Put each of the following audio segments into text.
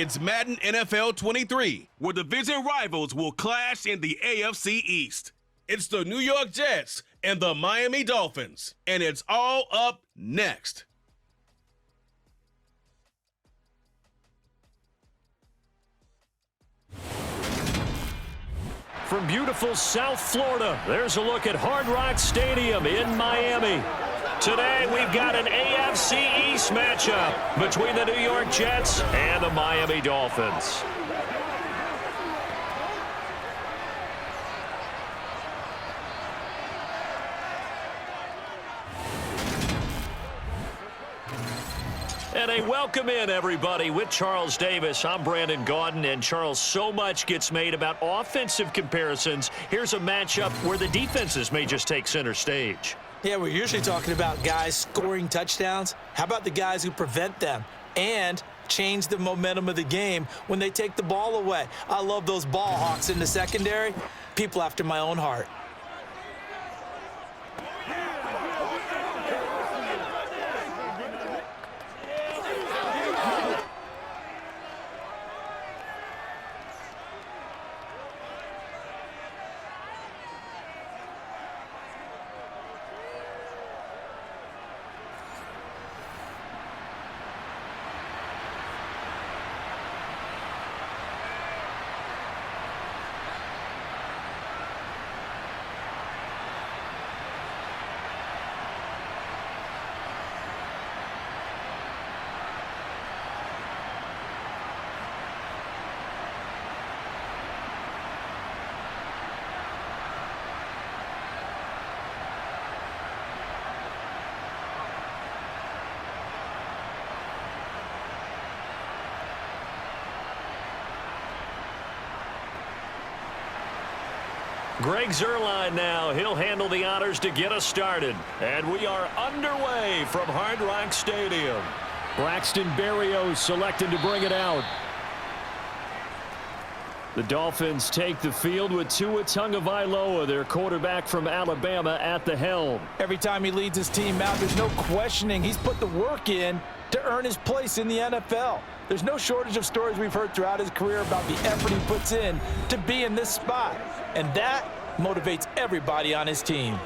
It's Madden NFL 23, where division rivals will clash in the AFC East. It's the New York Jets and the Miami Dolphins, and it's all up next. From beautiful South Florida, there's a look at Hard Rock Stadium in Miami. Today, we've got an AFC East matchup between the New York Jets and the Miami Dolphins. And a welcome in, everybody, with Charles Davis. I'm Brandon Gaudin, and Charles, so much gets made about offensive comparisons. Here's a matchup where the defenses may just take center stage. Yeah, we're usually talking about guys scoring touchdowns. How about the guys who prevent them and change the momentum of the game when they take the ball away? I love those ball hawks in the secondary. People after my own heart. Greg Zuerlein now. He'll handle the honors to get us started. And we are underway from Hard Rock Stadium. Braxton Berrios selected to bring it out. The Dolphins take the field with Tua Tagovailoa, their quarterback from Alabama, at the helm. Every time he leads his team out, there's no questioning. He's put the work in to earn his place in the NFL. There's no shortage of stories we've heard throughout his career about the effort he puts in to be in this spot. And that motivates everybody on his team.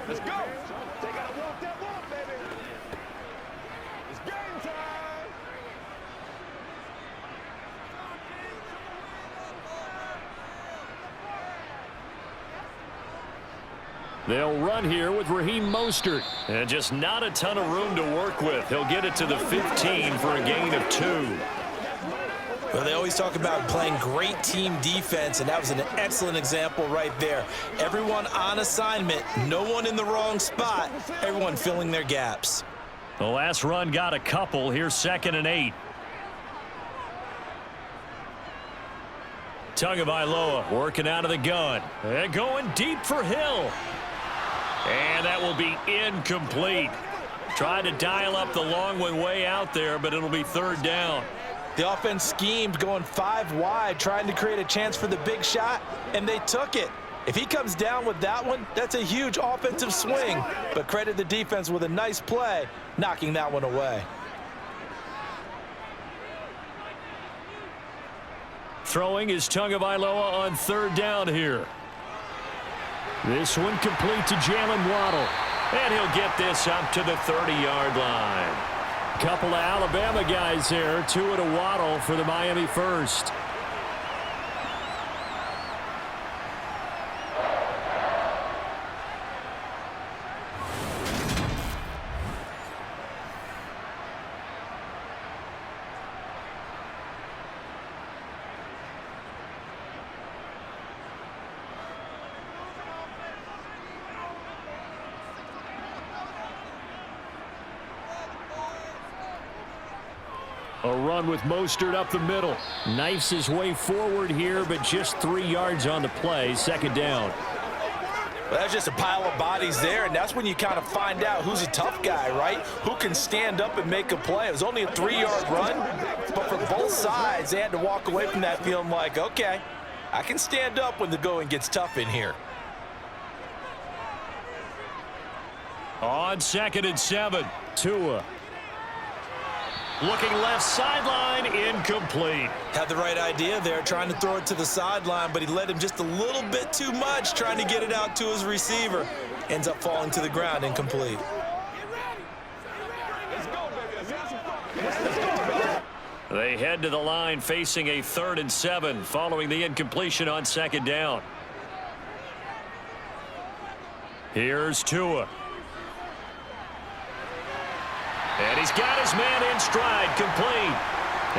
Let's go. They gotta walk that walk, baby. It's game time. They'll run here with Raheem Mostert. And just not a ton of room to work with. He'll get it to the 15 for a gain of 2. Well, they always talk about playing great team defense, and that was an excellent example right there. Everyone on assignment, no one in the wrong spot, everyone filling their gaps. The last run got a couple. Here's 2nd and 8. Tagovailoa working out of the gun. And going deep for Hill. And that will be incomplete. Tried to dial up the long one way out there, but it'll be 3rd down. The offense schemed going 5 wide, trying to create a chance for the big shot, and they took it. If he comes down with that one, that's a huge offensive swing. But credit the defense with a nice play, knocking that one away. Throwing is Tagovailoa on 3rd down here. This one complete to Jalen Waddle. And he'll get this up to the 30-yard line. Couple of Alabama guys there. Tua to Waddle for the Miami first. A run with Mostert up the middle. Knifes his way forward here, but just 3 yards on the play. 2nd down. Well, that's just a pile of bodies there, and that's when you kind of find out who's a tough guy, right? Who can stand up and make a play. It was only a 3-yard run, But for both sides, they had to walk away from that feeling like, okay, I can stand up when the going gets tough in here. On 2nd and 7, Tua. Looking left sideline, incomplete. Had the right idea there, trying to throw it to the sideline, but he led him just a little bit too much, trying to get it out to his receiver. Ends up falling to the ground, incomplete. They head to the line facing a 3rd and 7 following the incompletion on 2nd down. Here's Tua. And he's got his man in stride, complete.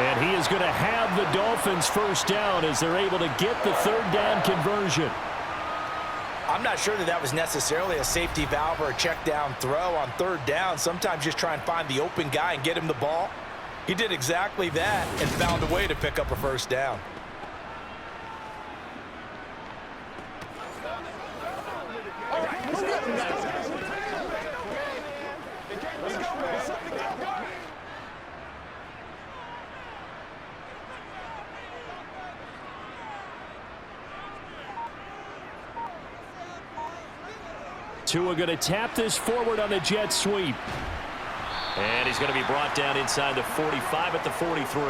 And he is going to have the Dolphins first down as they're able to get the 3rd down conversion. I'm not sure that was necessarily a safety valve or a check down throw on 3rd down. Sometimes just try and find the open guy and get him the ball. He did exactly that and found a way to pick up a first down. Tua going to tap this forward on the jet sweep. And he's going to be brought down inside the 45 at the 43.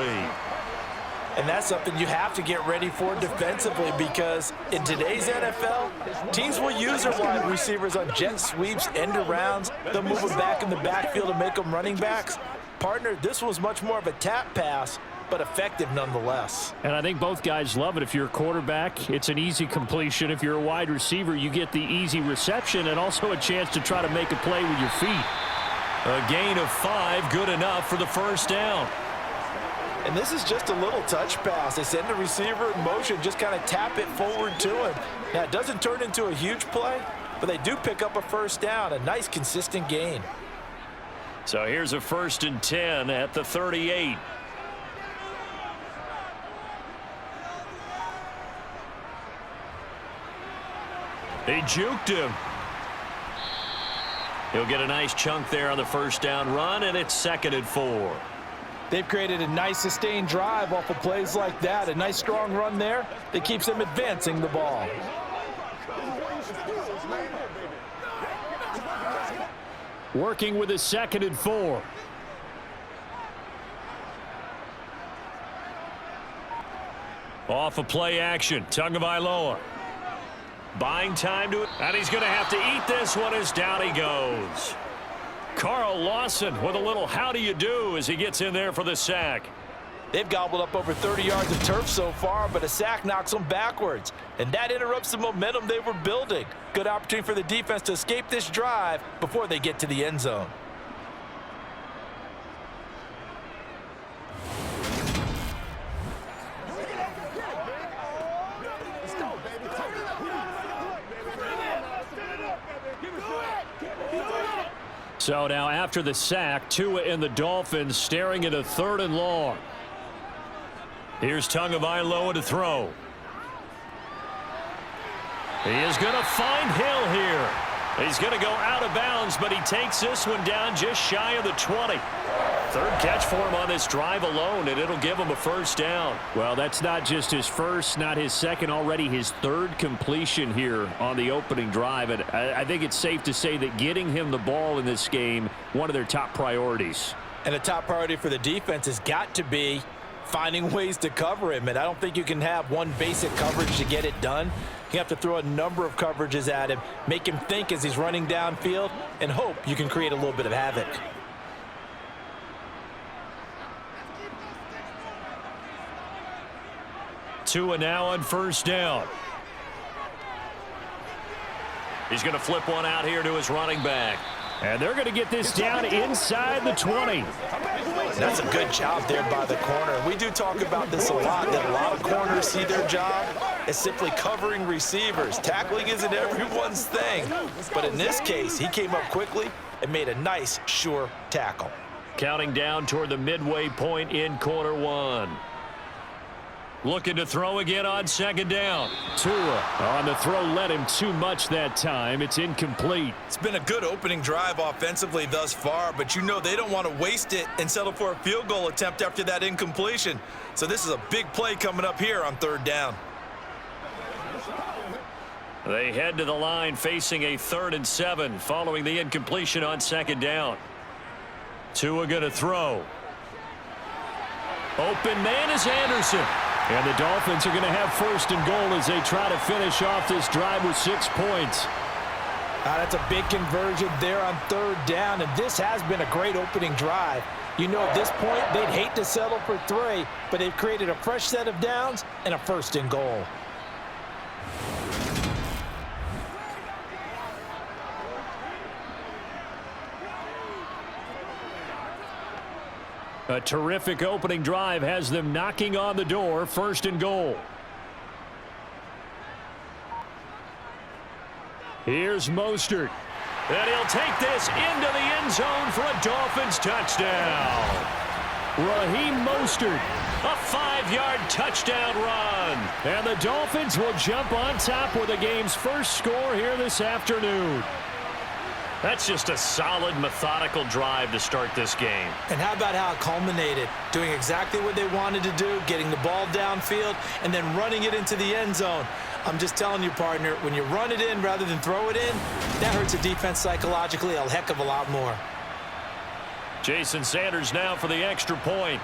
And that's something you have to get ready for defensively, because in today's NFL, teams will use their wide receivers on jet sweeps, end arounds. They'll move them back in the backfield and make them running backs. Partner, this was much more of a tap pass, but effective nonetheless. And I think both guys love it. If you're a quarterback, it's an easy completion. If you're a wide receiver, you get the easy reception and also a chance to try to make a play with your feet. A gain of 5, good enough for the first down. And this is just a little touch pass. They send the receiver in motion, just kind of tap it forward to him. Now, it doesn't turn into a huge play, but they do pick up a first down, a nice consistent gain. So here's a 1st and 10 at the 38. They juked him. He'll get a nice chunk there on the first down run, and it's 2nd and 4. They've created a nice sustained drive off of plays like that. A nice strong run there that keeps them advancing the ball. Working with a 2nd and 4. Off of play action, Tagovailoa. Buying time to it, and he's going to have to eat this one as down he goes. Carl Lawson with a little how do you do as he gets in there for the sack. They've gobbled up over 30 yards of turf so far, but a sack knocks them backwards, and that interrupts the momentum they were building. Good opportunity for the defense to escape this drive before they get to the end zone. So now after the sack, Tua and the Dolphins staring at a 3rd and long. Here's Tagovailoa to throw. He is going to find Hill here. He's going to go out of bounds, but he takes this one down just shy of the 20. 3rd catch for him on this drive alone, and it'll give him a first down. Well, that's not just his first, not his second, already his 3rd completion here on the opening drive. And I think it's safe to say that getting him the ball in this game, one of their top priorities. And a top priority for the defense has got to be finding ways to cover him. And I don't think you can have one basic coverage to get it done. You have to throw a number of coverages at him, make him think as he's running downfield, and hope you can create a little bit of havoc. Tua now on first down. He's going to flip one out here to his running back. And they're going to get this down inside the 20. That's a good job there by the corner. We do talk about this a lot, that a lot of corners see their job as simply covering receivers. Tackling isn't everyone's thing. But in this case, he came up quickly and made a nice, sure tackle. Counting down toward the midway point in quarter one. Looking to throw again on second down. Tua on the throw led him too much that time. It's incomplete. It's been a good opening drive offensively thus far, but you know they don't want to waste it and settle for a field goal attempt after that incompletion. So this is a big play coming up here on third down. They head to the line facing a 3rd and 7 following the incompletion on second down. Tua going to throw. Open man is Anderson. And the Dolphins are going to have 1st and goal as they try to finish off this drive with 6 points. That's a big conversion there on third down, and this has been a great opening drive. You know, at this point, they'd hate to settle for 3, but they've created a fresh set of downs and a 1st and goal. A terrific opening drive has them knocking on the door. 1st and goal. Here's Mostert. And he'll take this into the end zone for a Dolphins touchdown. Raheem Mostert, a 5-yard touchdown run. And the Dolphins will jump on top with the game's first score here this afternoon. That's just a solid, methodical drive to start this game. And how about how it culminated? Doing exactly what they wanted to do, getting the ball downfield, and then running it into the end zone. I'm just telling you, partner, when you run it in rather than throw it in, that hurts the defense psychologically a heck of a lot more. Jason Sanders now for the extra point.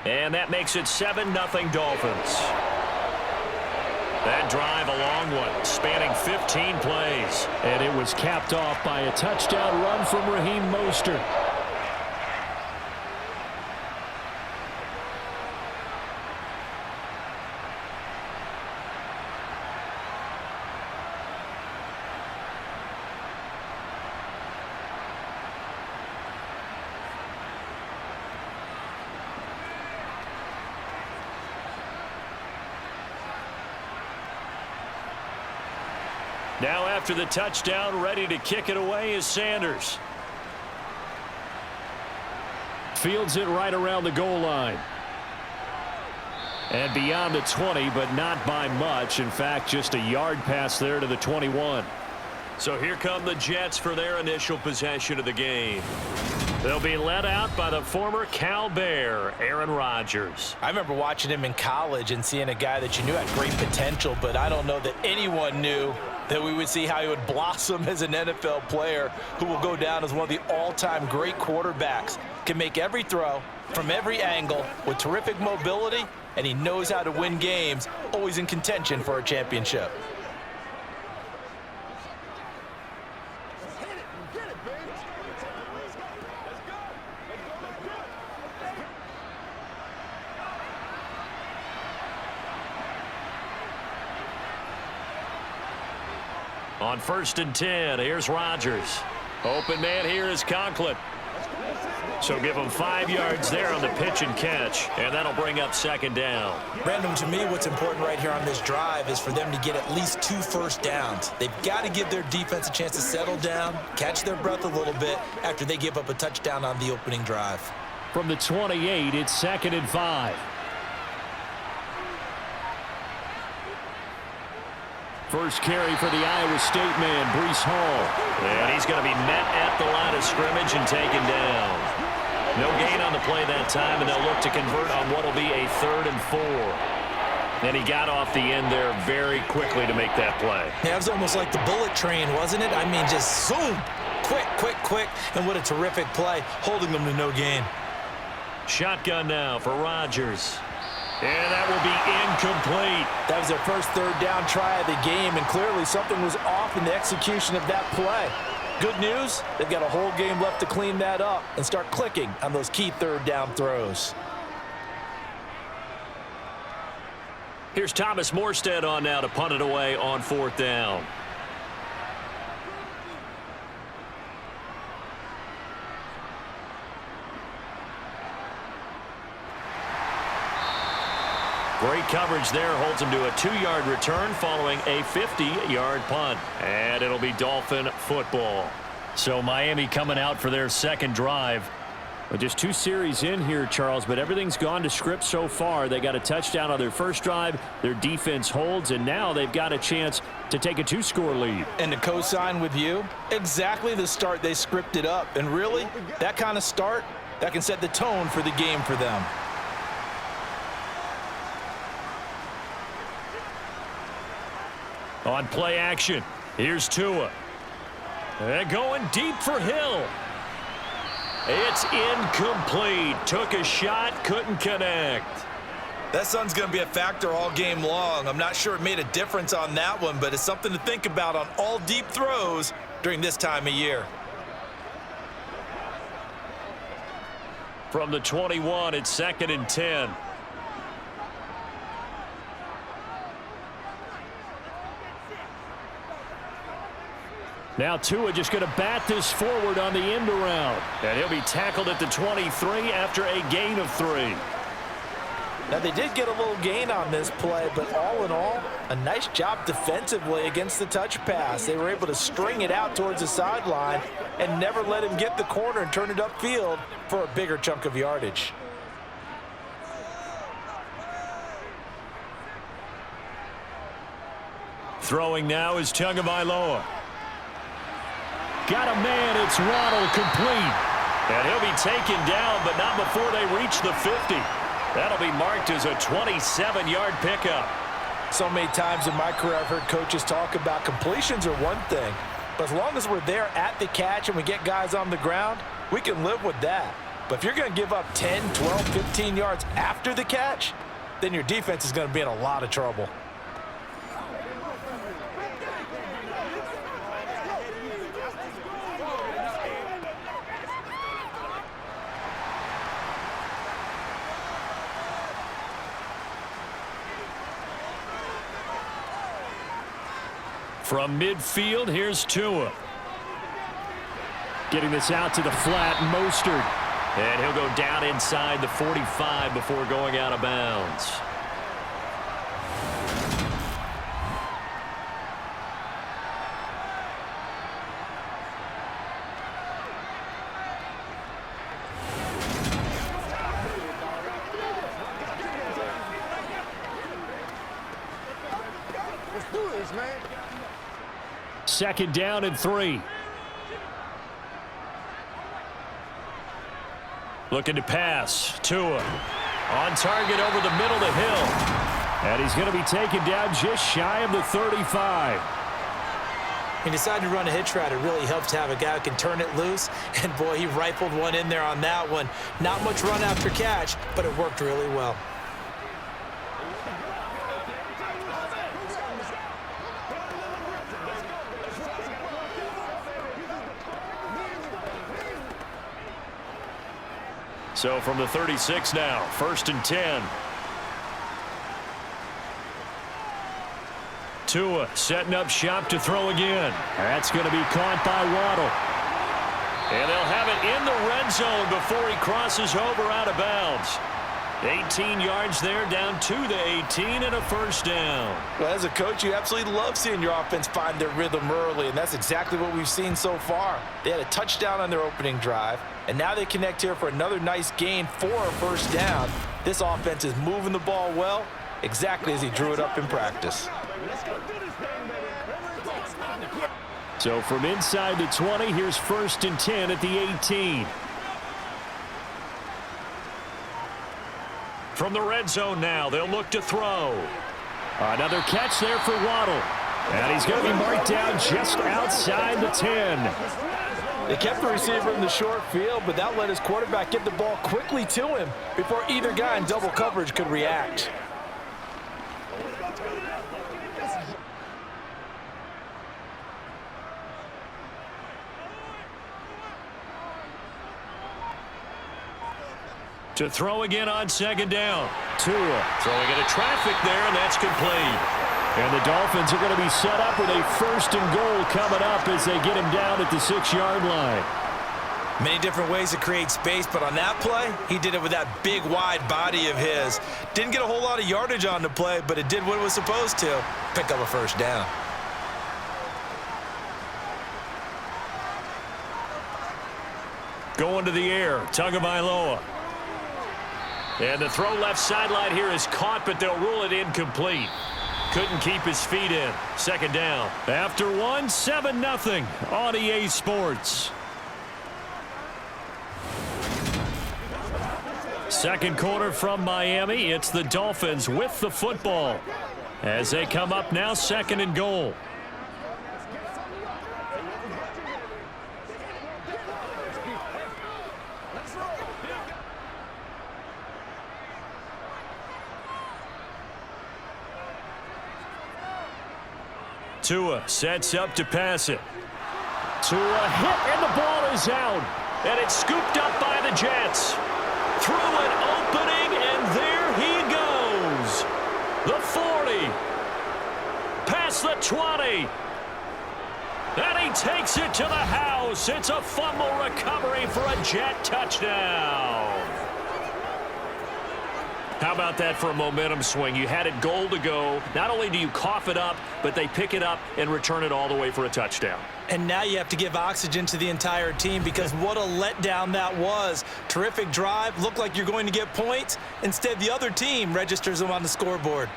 And that makes it 7-0 Dolphins. That drive a long one, spanning 15 plays. And it was capped off by a touchdown run from Raheem Mostert. Now after the touchdown, ready to kick it away is Sanders. Fields it right around the goal line. And beyond the 20, but not by much. In fact, just a yard pass there to the 21. So here come the Jets for their initial possession of the game. They'll be led out by the former Cal Bear, Aaron Rodgers. I remember watching him in college and seeing a guy that you knew had great potential, but I don't know that anyone knew that we would see how he would blossom as an NFL player who will go down as one of the all-time great quarterbacks. Can make every throw from every angle with terrific mobility, and he knows how to win games, always in contention for a championship. On 1st and 10, here's Rodgers. Open man here is Conklin. So give him 5 yards there on the pitch and catch, and that'll bring up 2nd down. Brandon, to me, what's important right here on this drive is for them to get at least 2 first downs. They've got to give their defense a chance to settle down, catch their breath a little bit after they give up a touchdown on the opening drive. From the 28, it's 2nd and 5. First carry for the Iowa State man, Breece Hall. And he's going to be met at the line of scrimmage and taken down. No gain on the play that time, and they'll look to convert on what will be a 3rd and 4. And he got off the end there very quickly to make that play. Yeah, it was almost like the bullet train, wasn't it? I mean, just zoom, quick, quick, quick, and what a terrific play, holding them to no gain. Shotgun now for Rodgers. And that will be incomplete. That was their first 3rd down try of the game, and clearly something was off in the execution of that play. Good news, they've got a whole game left to clean that up and start clicking on those key 3rd down throws. Here's Thomas Morstead on now to punt it away on 4th down. Great coverage there, holds him to a 2-yard return following a 50-yard punt. And it'll be Dolphin football. So Miami coming out for their second drive. Well, just 2 series in here, Charles, but everything's gone to script so far. They got a touchdown on their first drive. Their defense holds, and now they've got a chance to take a 2-score lead. And to co-sign with you, exactly the start they scripted up. And really, that kind of start, that can set the tone for the game for them. On play action, here's Tua. And going deep for Hill. It's incomplete. Took a shot, couldn't connect. That sun's going to be a factor all game long. I'm not sure it made a difference on that one, but it's something to think about on all deep throws during this time of year. From the 21, it's 2nd and 10. Now Tua just going to bat this forward on the end around. And he'll be tackled at the 23 after a gain of 3. Now, they did get a little gain on this play, but all in all, a nice job defensively against the touch pass. They were able to string it out towards the sideline and never let him get the corner and turn it upfield for a bigger chunk of yardage. Throwing now is Tagovailoa. Got a man, it's Waddle, complete. And he'll be taken down, but not before they reach the 50. That'll be marked as a 27-yard pickup. So many times in my career I've heard coaches talk about completions are one thing, but as long as we're there at the catch and we get guys on the ground, we can live with that. But if you're going to give up 10, 12, 15 yards after the catch, then your defense is going to be in a lot of trouble. From midfield, here's Tua. Getting this out to the flat, Mostert. And he'll go down inside the 45 before going out of bounds. Let's do this, man. 2nd down and 3. Looking to pass. Tua on target over the middle to Hill. And he's going to be taken down just shy of the 35. He decided to run a hitch route. It really helps to have a guy who can turn it loose. And, boy, he rifled one in there on that one. Not much run after catch, but it worked really well. So from the 36 now, 1st and 10. Tua setting up shop to throw again. That's going to be caught by Waddle. And they'll have it in the red zone before he crosses over out of bounds. 18 yards there, down to the 18 and a 1st down. Well, as a coach, you absolutely love seeing your offense find their rhythm early, and that's exactly what we've seen so far. They had a touchdown on their opening drive, and now they connect here for another nice gain for a 1st down. This offense is moving the ball well, exactly as he drew it up in practice. So from inside the 20, here's 1st and 10 at the 18. From the red zone now, they'll look to throw. Another catch there for Waddle. And he's going to be marked down just outside the 10. They kept the receiver in the short field, but that let his quarterback get the ball quickly to him before either guy in double coverage could react. To throw again on 2nd down. Tua throwing into traffic there, and that's complete. And the Dolphins are going to be set up with a 1st and goal coming up as they get him down at the 6-yard line. Many different ways to create space, but on that play, he did it with that big, wide body of his. Didn't get a whole lot of yardage on the play, but it did what it was supposed to. Pick up a 1st down. Going to the air, Tagovailoa. And the throw left sideline here is caught, but they'll rule it incomplete. Couldn't keep his feet in. Second down. After one, 7-0 on EA Sports. Second quarter from Miami. It's the Dolphins with the football as they come up now, 2nd and goal. Tua sets up to pass it. Tua hit, and the ball is out. And it's scooped up by the Jets. Through an opening, and there he goes. The 40. Past the 20. And he takes it to the house. It's a fumble recovery for a Jet touchdown. How about that for a momentum swing? You had it goal to go. Not only do you cough it up, but they pick it up and return it all the way for a touchdown. And now you have to give oxygen to the entire team because what a letdown that was. Terrific drive. Looked like you're going to get points. Instead, the other team registers them on the scoreboard.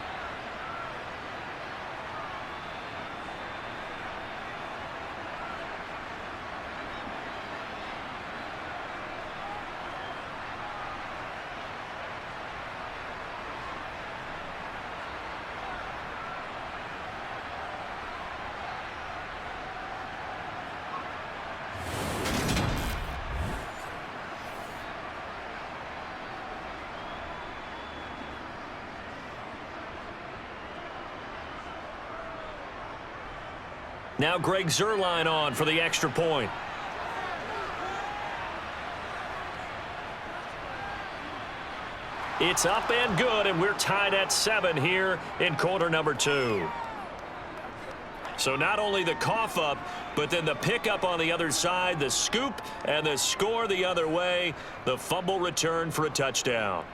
Now Greg Zuerlein on for the extra point. It's up and good, and we're tied at 7 here in quarter number 2. So not only the cough up, but then the pickup on the other side, the scoop, and the score the other way. The fumble return for a touchdown.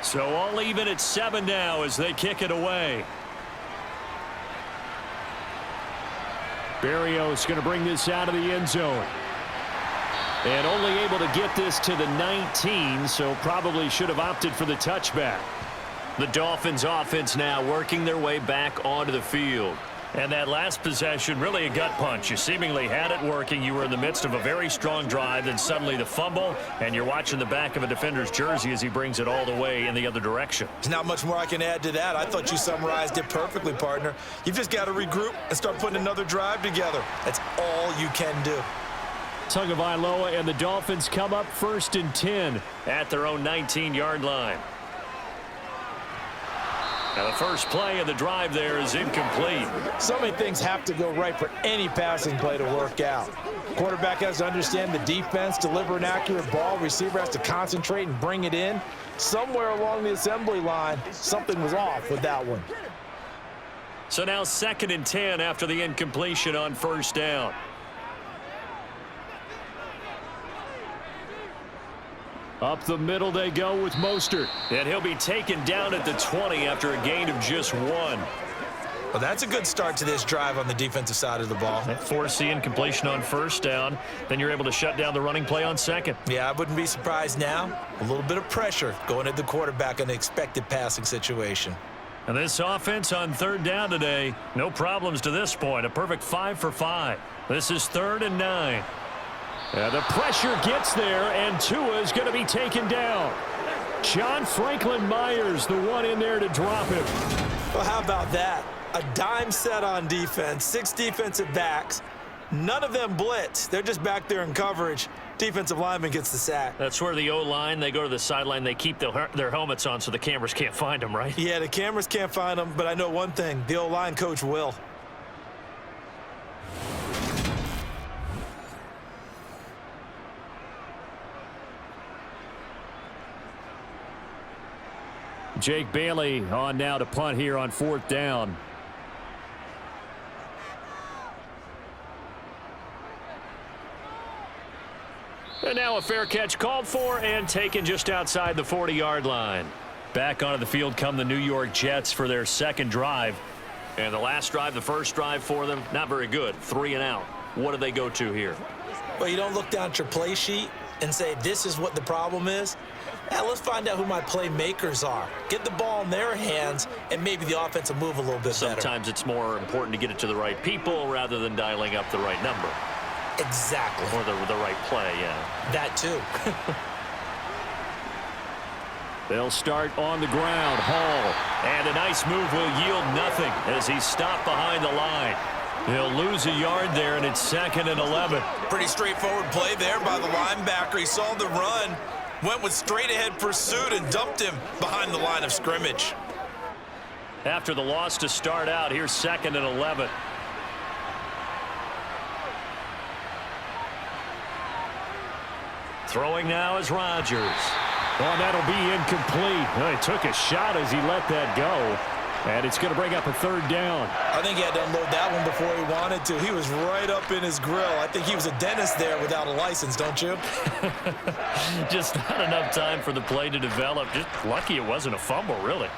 So all even at 7 now as they kick it away. Berrios going to bring this out of the end zone. And only able to get this to the 19, so probably should have opted for the touchback. The Dolphins offense now working their way back onto the field. And that last possession, really a gut punch. You seemingly had it working. You were in the midst of a very strong drive, then suddenly the fumble, and you're watching the back of a defender's jersey as he brings it all the way in the other direction. There's not much more I can add to that. I thought you summarized it perfectly, partner. You've just got to regroup and start putting another drive together. That's all you can do. Tagovailoa and the Dolphins come up 1st and 10 at their own 19-yard line. Now the first play of the drive there is incomplete. So many things have to go right for any passing play to work out. Quarterback has to understand the defense, deliver an accurate ball. Receiver has to concentrate and bring it in. Somewhere along the assembly line, something was off with that one. So now 2nd and 10 after the incompletion on 1st down. Up the middle they go with Mostert. And he'll be taken down at the 20 after a gain of just 1. Well, that's a good start to this drive on the defensive side of the ball. That forced the incompletion on 1st down. Then you're able to shut down the running play on 2nd. Yeah, I wouldn't be surprised now. A little bit of pressure going at the quarterback in an expected passing situation. And this offense on 3rd down today, no problems to this point. A perfect 5 for 5. This is 3rd and 9. The pressure gets there, and Tua is going to be taken down. John Franklin Myers, the one in there to drop him. Well, how about that? A dime set on defense, 6 defensive backs. None of them blitz. They're just back there in coverage. Defensive lineman gets the sack. That's where the O-line, they go to the sideline, they keep their helmets on so the cameras can't find them, right? Yeah, the cameras can't find them, but I know one thing. The O-line coach will. Jake Bailey on now to punt here on 4th down. And now a fair catch called for and taken just outside the 40-yard line. Back onto the field come the New York Jets for their second drive. And the last drive, the first drive for them, not very good. 3 and out. What do they go to here? Well, you don't look down at your play sheet and say, this is what the problem is. Now, let's find out who my playmakers are. Get the ball in their hands, and maybe the offense will move a little bit better. Sometimes it's more important to get it to the right people rather than dialing up the right number. Exactly. Or the right play, yeah. That, too. They'll start on the ground. Hall. And a nice move will yield nothing as he's stopped behind the line. He'll lose a yard there, and it's 2nd and 11. Pretty straightforward play there by the linebacker. He saw the run, went with straight-ahead pursuit, and dumped him behind the line of scrimmage. After the loss to start out, here's 2nd and 11. Throwing now is Rodgers. Oh, that'll be incomplete. He took a shot as he let that go. And it's going to bring up a 3rd down. I think he had to unload that one before he wanted to. He was right up in his grill. I think he was a dentist there without a license, don't you? Just not enough time for the play to develop. Just lucky it wasn't a fumble, really.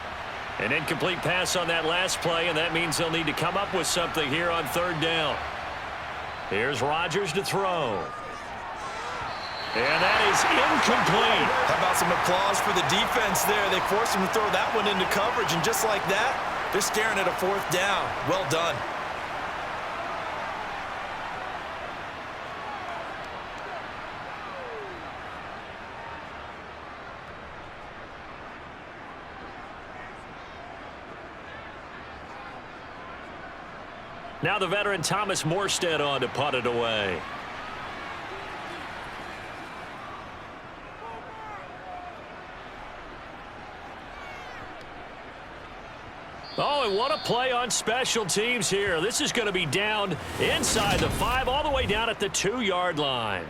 An incomplete pass on that last play, and that means they'll need to come up with something here on 3rd down. Here's Rodgers to throw. And that is incomplete. How about some applause for the defense there? They forced him to throw that one into coverage, and just like that, they're staring at a 4th down. Well done. Now the veteran Thomas Morstead on to punt it away. Oh, and what a play on special teams here. This is going to be down inside the 5, all the way down at the 2-yard line.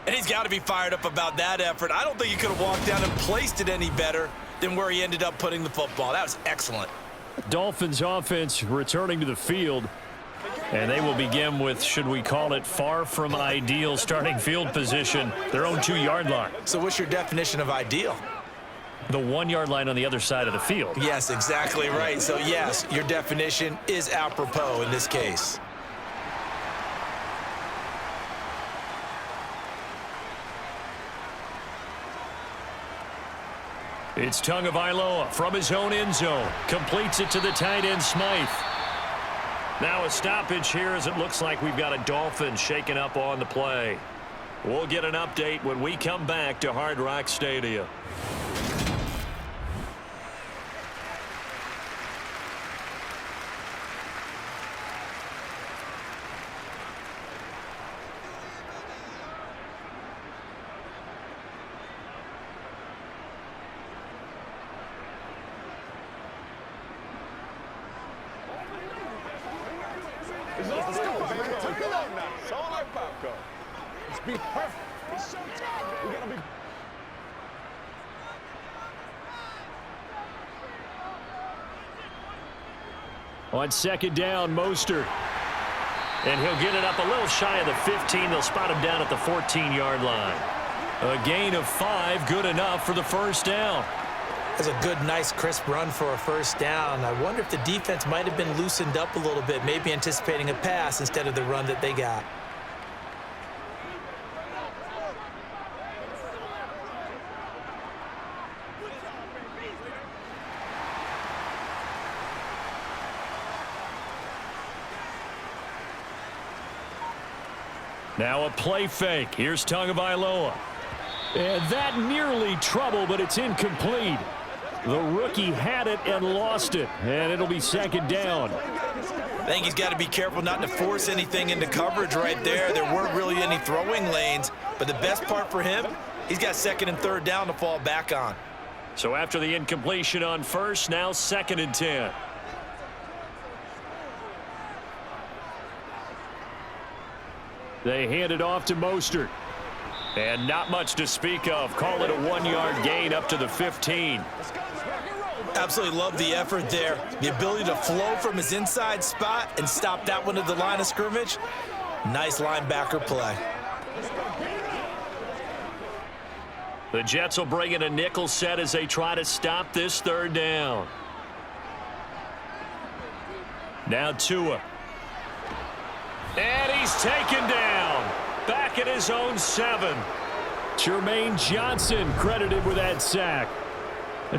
And he's got to be fired up about that effort. I don't think he could have walked down and placed it any better than where he ended up putting the football. That was excellent. Dolphins offense returning to the field. And they will begin with, should we call it, far from ideal starting field position, their own 2-yard line. So what's your definition of ideal? The 1-yard line on the other side of the field. Yes, exactly right. So, yes, your definition is apropos in this case. It's Tagovailoa from his own end zone. Completes it to the tight end, Smythe. Now a stoppage here as it looks like we've got a Dolphin shaken up on the play. We'll get an update when we come back to Hard Rock Stadium. Let's go, baby. Turn it up now. It's all like popcorn. Let's be perfect. It's showtime. We gotta be. On 2nd down, Mostert. And he'll get it up a little shy of the 15. They'll spot him down at the 14-yard line. A gain of 5, good enough for the 1st down. That's a good, nice, crisp run for a 1st down. I wonder if the defense might have been loosened up a little bit, maybe anticipating a pass instead of the run that they got. Now a play fake. Here's Tagovailoa. And that nearly trouble, but it's incomplete. The rookie had it and lost it, and it'll be 2nd down. I think he's got to be careful not to force anything into coverage right there. There weren't really any throwing lanes, but the best part for him, he's got 2nd and 3rd down to fall back on. So after the incompletion on 1st, now 2nd and 10. They hand it off to Mostert. And not much to speak of. Call it a 1-yard gain up to the 15. Absolutely love the effort there. The ability to flow from his inside spot and stop that one at the line of scrimmage. Nice linebacker play. The Jets will bring in a nickel set as they try to stop this third down. Now Tua. And he's taken down. Back at his own 7. Jermaine Johnson credited with that sack.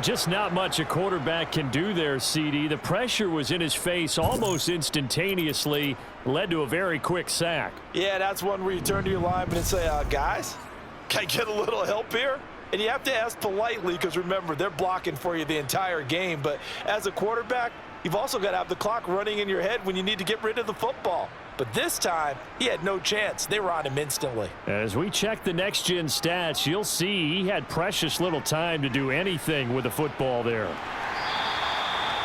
Just not much a quarterback can do there, CD. The pressure was in his face almost instantaneously, led to a very quick sack. Yeah, that's one where you turn to your lineman and say, guys, can I get a little help here? And you have to ask politely because, remember, they're blocking for you the entire game. But as a quarterback, you've also got to have the clock running in your head when you need to get rid of the football. But this time, he had no chance. They were on him instantly. As we check the next-gen stats, you'll see he had precious little time to do anything with the football there.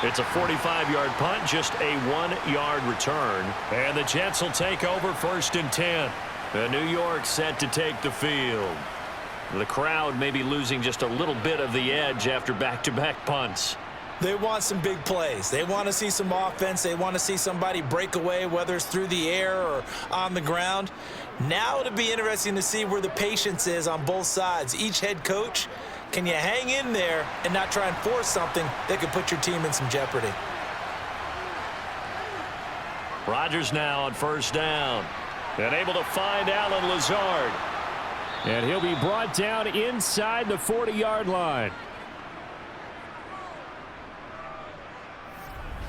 It's a 45-yard punt, just a 1-yard return. And the Jets will take over 1st and 10. The New York set to take the field. The crowd may be losing just a little bit of the edge after back-to-back punts. They want some big plays. They want to see some offense. They want to see somebody break away, whether it's through the air or on the ground. Now it'll be interesting to see where the patience is on both sides. Each head coach, can you hang in there and not try and force something that could put your team in some jeopardy? Rodgers now on 1st down. And able to find Allen Lazard. And he'll be brought down inside the 40-yard line.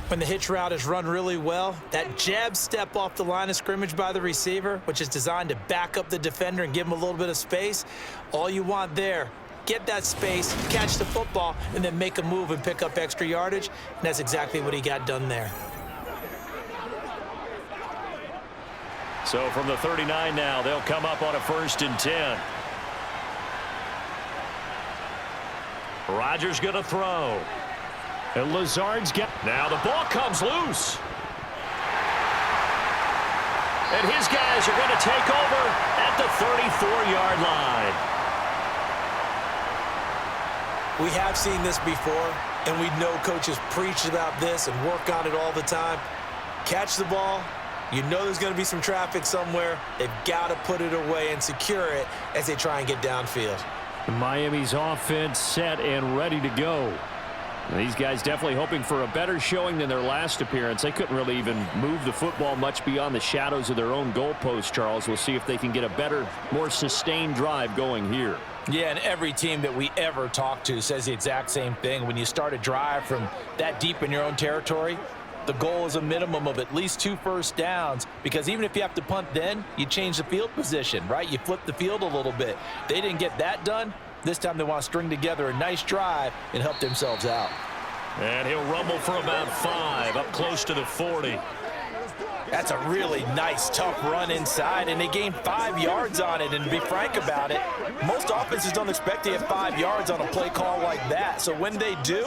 When the hitch route is run really well, that jab step off the line of scrimmage by the receiver, which is designed to back up the defender and give him a little bit of space, all you want there, get that space, catch the football, and then make a move and pick up extra yardage. And that's exactly what he got done there. So from the 39 now, they'll come up on a 1st and 10. Rodgers going to throw. And Lazard's got... Now the ball comes loose. And his guys are going to take over at the 34-yard line. We have seen this before, and we know coaches preach about this and work on it all the time. Catch the ball. You know there's going to be some traffic somewhere. They've got to put it away and secure it as they try and get downfield. Miami's offense set and ready to go. These guys definitely hoping for a better showing than their last appearance. They couldn't really even move the football much beyond the shadows of their own goalpost, Charles. We'll see if they can get a better, more sustained drive going here. Yeah, and every team that we ever talk to says the exact same thing. When you start a drive from that deep in your own territory, the goal is a minimum of at least 2 first downs, because even if you have to punt then, you change the field position, right? You flip the field a little bit. They didn't get that done. This time they want to string together a nice drive and help themselves out. And he'll rumble for about 5, up close to the 40. That's a really nice, tough run inside, and they gained 5 yards on it. And to be frank about it, most offenses don't expect to get 5 yards on a play call like that. So when they do,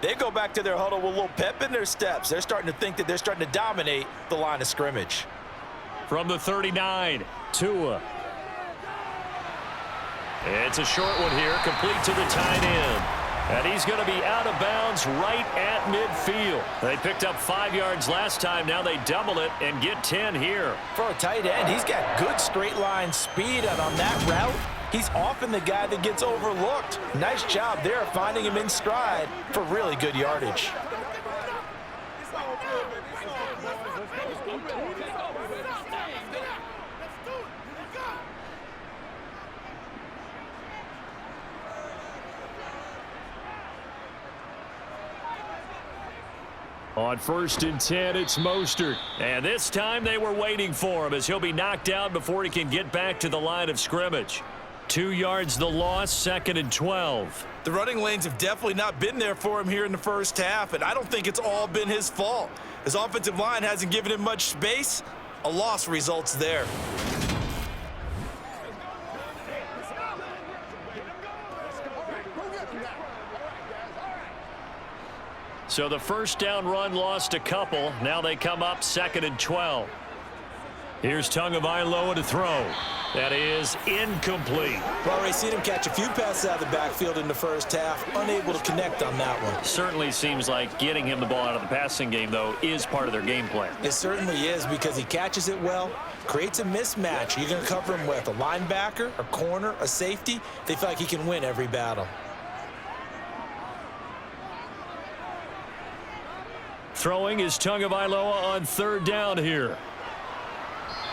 they go back to their huddle with a little pep in their steps. They're starting to think that they're starting to dominate the line of scrimmage. From the 39, Tua. It's a short one here, complete to the tight end. And he's going to be out of bounds right at midfield. They picked up 5 yards last time. Now they double it and get 10 here. For a tight end, he's got good straight line speed, and on that route, he's often the guy that gets overlooked. Nice job there finding him in stride for really good yardage. On 1st and 10, it's Mostert. And this time they were waiting for him as he'll be knocked out before he can get back to the line of scrimmage. 2 yards the loss, 2nd and 12. The running lanes have definitely not been there for him here in the first half, and I don't think it's all been his fault. His offensive line hasn't given him much space. A loss results there. So the 1st down run lost a couple. Now they come up 2nd and 12. Here's Tagovailoa to throw. That is incomplete. We've already seen him catch a few passes out of the backfield in the first half, unable to connect on that one. Certainly seems like getting him the ball out of the passing game, though, is part of their game plan. It certainly is, because he catches it well, creates a mismatch. You're going to cover him with a linebacker, a corner, a safety. They feel like he can win every battle. Throwing is Tagovailoa on third down here.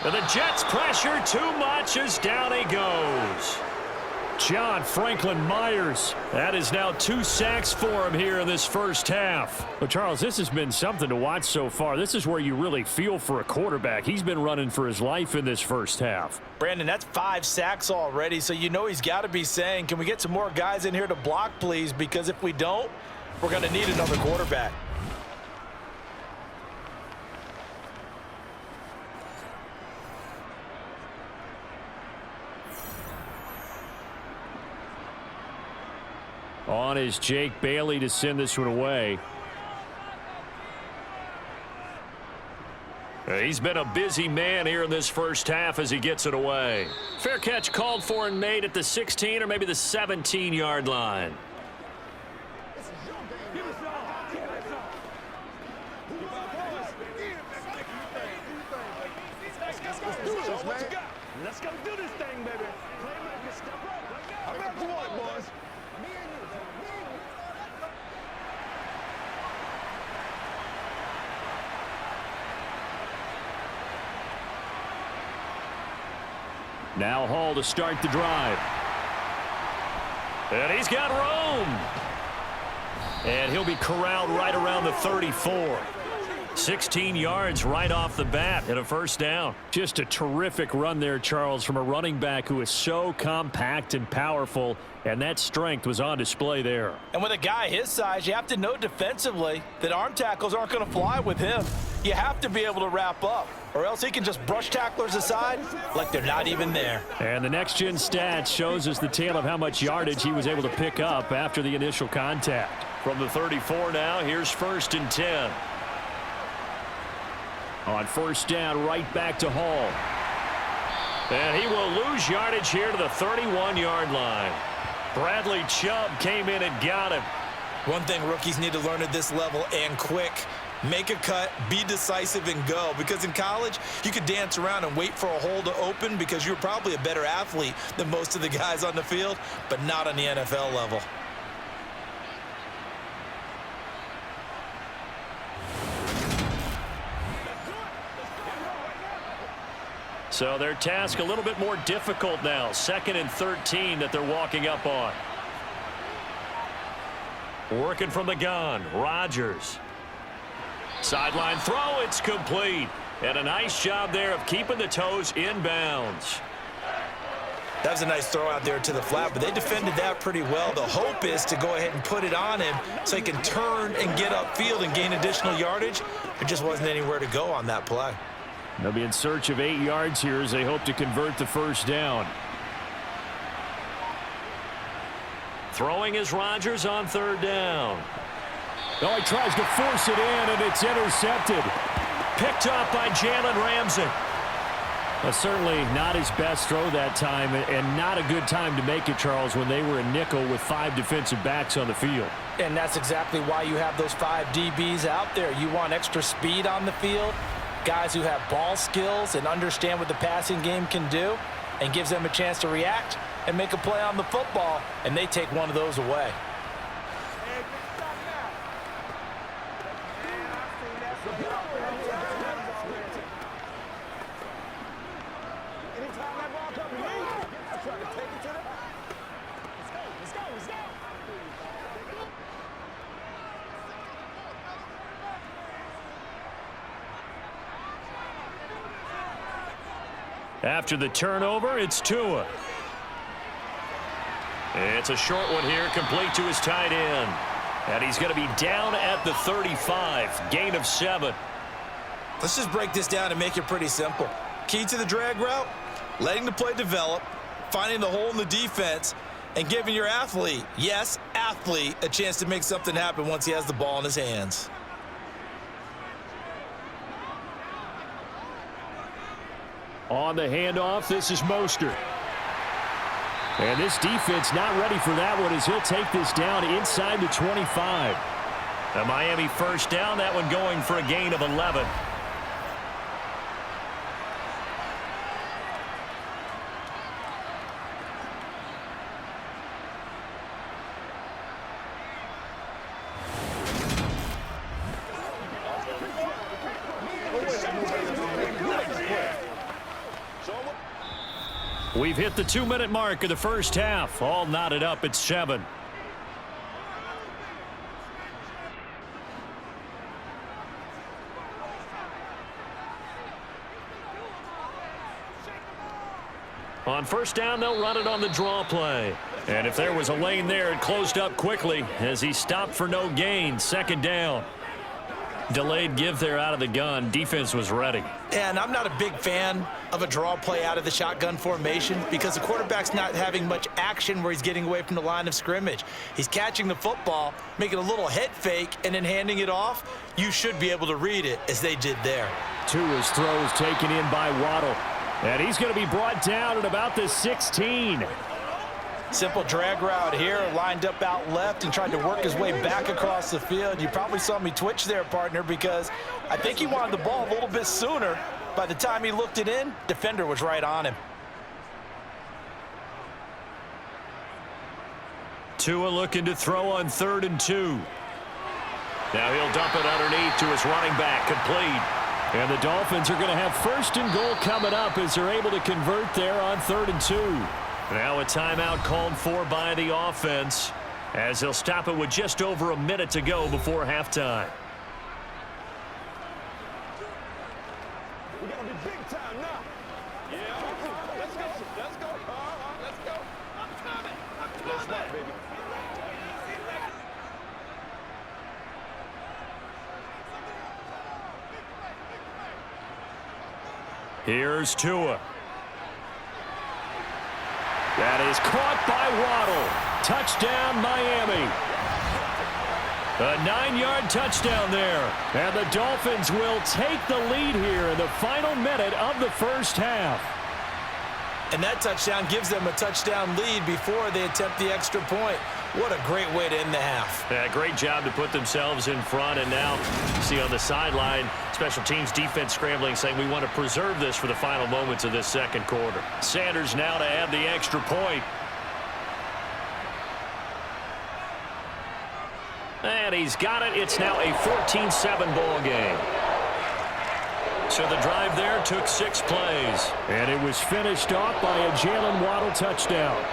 And the Jets pressure too much as down he goes. John Franklin Myers. That is now 2 sacks for him here in this first half. Well, Charles, this has been something to watch so far. This is where you really feel for a quarterback. He's been running for his life in this first half. Brandon, that's 5 sacks already, so you know he's got to be saying, can we get some more guys in here to block, please? Because if we don't, we're going to need another quarterback. On is Jake Bailey to send this one away. He's been a busy man here in this first half as he gets it away. Fair catch called for and made at the 16 or maybe the 17-yard line. Let's go do this thing, baby. Playmaker, step up. I'm back to one, boys. Now Hall to start the drive. And he's got room. And he'll be corralled right around the 34. 16 yards right off the bat and a first down. Just a terrific run there, Charles, from a running back who is so compact and powerful, and that strength was on display there. And with a guy his size, you have to know defensively that arm tackles aren't going to fly with him. You have to be able to wrap up, or else he can just brush tacklers aside like they're not even there. And the next-gen stats shows us the tale of how much yardage he was able to pick up after the initial contact. From the 34 now, here's 1st and 10. On first down, right back to Hall. And he will lose yardage here to the 31-yard line. Bradley Chubb came in and got him. One thing rookies need to learn at this level, and quick, make a cut, be decisive, and go. Because in college, you could dance around and wait for a hole to open because you're probably a better athlete than most of the guys on the field, but not on the NFL level. So their task a little bit more difficult now. 2nd and 13 that they're walking up on. Working from the gun, Rodgers. Sideline throw, it's complete. And a nice job there of keeping the toes inbounds. That was a nice throw out there to the flat, but they defended that pretty well. The hope is to go ahead and put it on him so he can turn and get upfield and gain additional yardage. There just wasn't anywhere to go on that play. They'll be in search of 8 yards here as they hope to convert the first down. Throwing is Rodgers on 3rd down. Oh, he tries to force it in, and it's intercepted. Picked up by Jalen Ramsey. Well, certainly not his best throw that time, and not a good time to make it, Charles, when they were in nickel with 5 defensive backs on the field. And that's exactly why you have those 5 DBs out there. You want extra speed on the field, guys who have ball skills and understand what the passing game can do, and gives them a chance to react and make a play on the football, and they take one of those away. After the turnover, it's Tua. It's a short one here, complete to his tight end. And he's going to be down at the 35, gain of 7. Let's just break this down and make it pretty simple. Key to the drag route, letting the play develop, finding the hole in the defense, and giving your athlete, yes, athlete, a chance to make something happen once he has the ball in his hands. On the handoff, this is Mostert. And this defense not ready for that one as he'll take this down inside the 25. A Miami first down, that one going for a gain of 11. We've hit the 2-minute mark of the first half. All knotted up at 7. On first down, they'll run it on the draw play. And if there was a lane there, it closed up quickly as he stopped for no gain. Second down. Delayed give there out of the gun. Defense was ready. And I'm not a big fan of a draw play out of the shotgun formation because the quarterback's not having much action where he's getting away from the line of scrimmage. He's catching the football, making a little head fake, and then handing it off. You should be able to read it as they did there. Tua's throw is taken in by Waddle. And he's going to be brought down at about the 16. Simple drag route here, lined up out left and tried to work his way back across the field. You probably saw me twitch there, partner, because I think he wanted the ball a little bit sooner. By the time he looked it in, defender was right on him. Tua looking to throw on 3rd and 2. Now he'll dump it underneath to his running back, complete. And the Dolphins are going to have 1st and goal coming up as they're able to convert there on 3rd and 2. Now a timeout called for by the offense as he'll stop it with just over a minute to go before halftime. We're going to be big time now. Yeah. Let's go. Let's go. Let's go. I'm coming. Let's go, baby. Here's Tua. That is caught by Waddle. Touchdown, Miami. A 9-yard touchdown there. And the Dolphins will take the lead here in the final minute of the first half. And that touchdown gives them a touchdown lead before they attempt the extra point. What a great way to end the half. Yeah, great job to put themselves in front. And now, you see on the sideline, special teams defense scrambling, saying we want to preserve this for the final moments of this second quarter. Sanders now to add the extra point. And he's got it. It's now a 14-7 ball game. So the drive there took 6 plays. And it was finished off by a Jalen Waddle touchdown.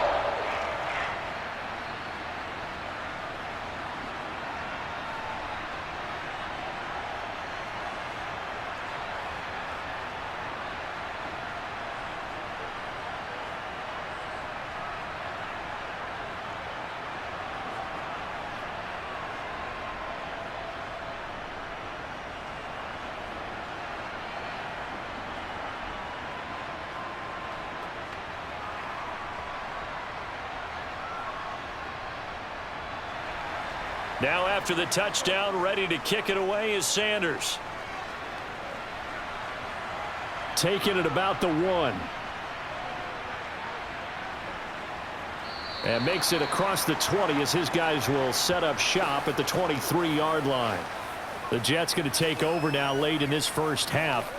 Now after the touchdown, ready to kick it away is Sanders. Taking it about the 1. And makes it across the 20 as his guys will set up shop at the 23-yard line. The Jets going to take over now late in this first half.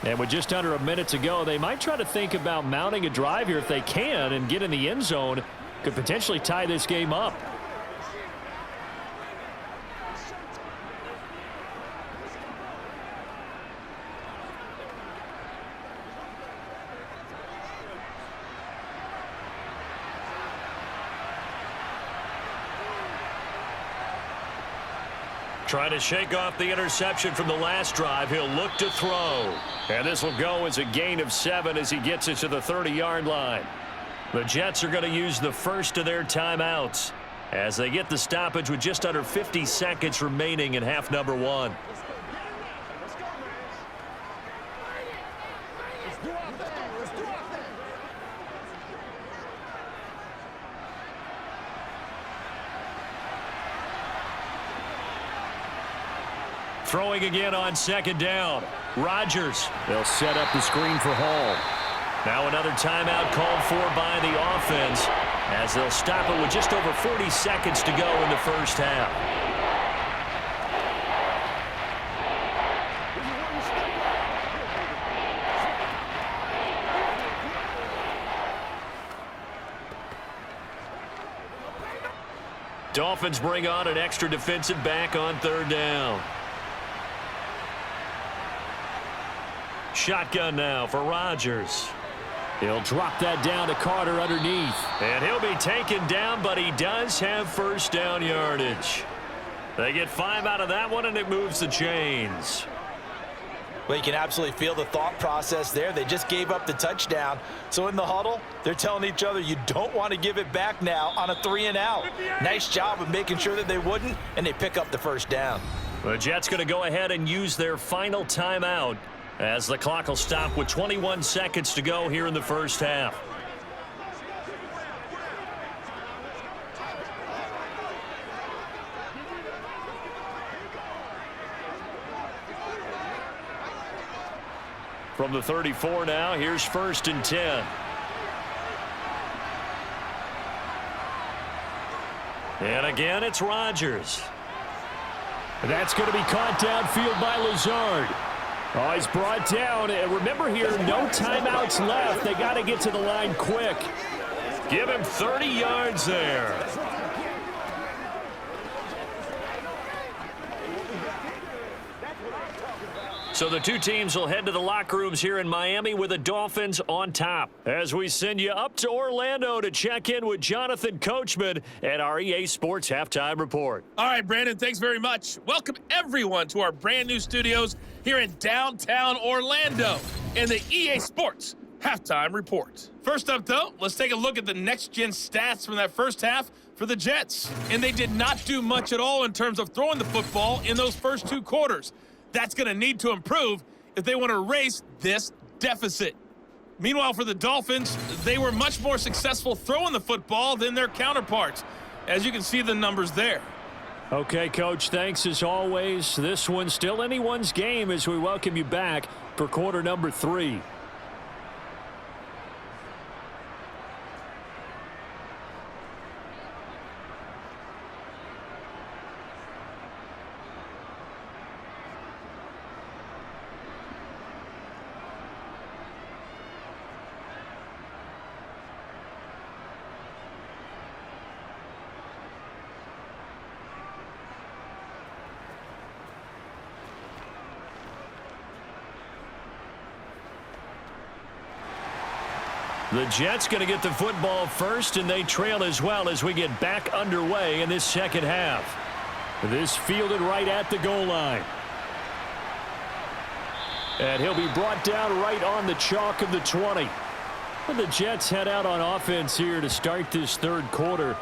And with just under a minute to go, they might try to think about mounting a drive here if they can and get in the end zone. Could potentially tie this game up. Trying to shake off the interception from the last drive. He'll look to throw. And this will go as a gain of 7 as he gets it to the 30-yard line. The Jets are going to use the first of their timeouts as they get the stoppage with just under 50 seconds remaining in half number 1. Throwing again on second down. Rodgers. They'll set up the screen for Hall. Now another timeout called for by the offense as they'll stop it with just over 40 seconds to go in the first half. Dolphins bring on an extra defensive back on third down. Shotgun now for Rodgers. He'll drop that down to Carter underneath. And he'll be taken down, but he does have first down yardage. They get 5 out of that one, and it moves the chains. Well, you can absolutely feel the thought process there. They just gave up the touchdown. So in the huddle, they're telling each other, you don't want to give it back now on a 3-and-out. Nice job of making sure that they wouldn't, and they pick up the first down. The Jets going to go ahead and use their final timeout as the clock will stop with 21 seconds to go here in the first half. From the 34 now, here's 1st and 10. And again, it's Rodgers. That's going to be caught downfield by Lazard. Oh, he's brought down. And remember here, no timeouts left. They got to get to the line quick. Give him 30 yards there. So the two teams will head to the locker rooms here in Miami with the Dolphins on top. As we send you up to Orlando to check in with Jonathan Coachman at our EA Sports Halftime Report. All right, Brandon, thanks very much. Welcome, everyone, to our brand new studios here in downtown Orlando in the EA Sports Halftime Report. First up, though, let's take a look at the next-gen stats from that first half for the Jets. And they did not do much at all in terms of throwing the football in those first 2 quarters. That's going to need to improve if they want to erase this deficit. Meanwhile, for the Dolphins, they were much more successful throwing the football than their counterparts, as you can see the numbers there. Okay, Coach, thanks as always. This one's still anyone's game as we welcome you back for quarter number 3. The Jets going to get the football first, and they trail as well as we get back underway in this second half. This fielded right at the goal line. And he'll be brought down right on the chalk of the 20. And the Jets head out on offense here to start this third quarter.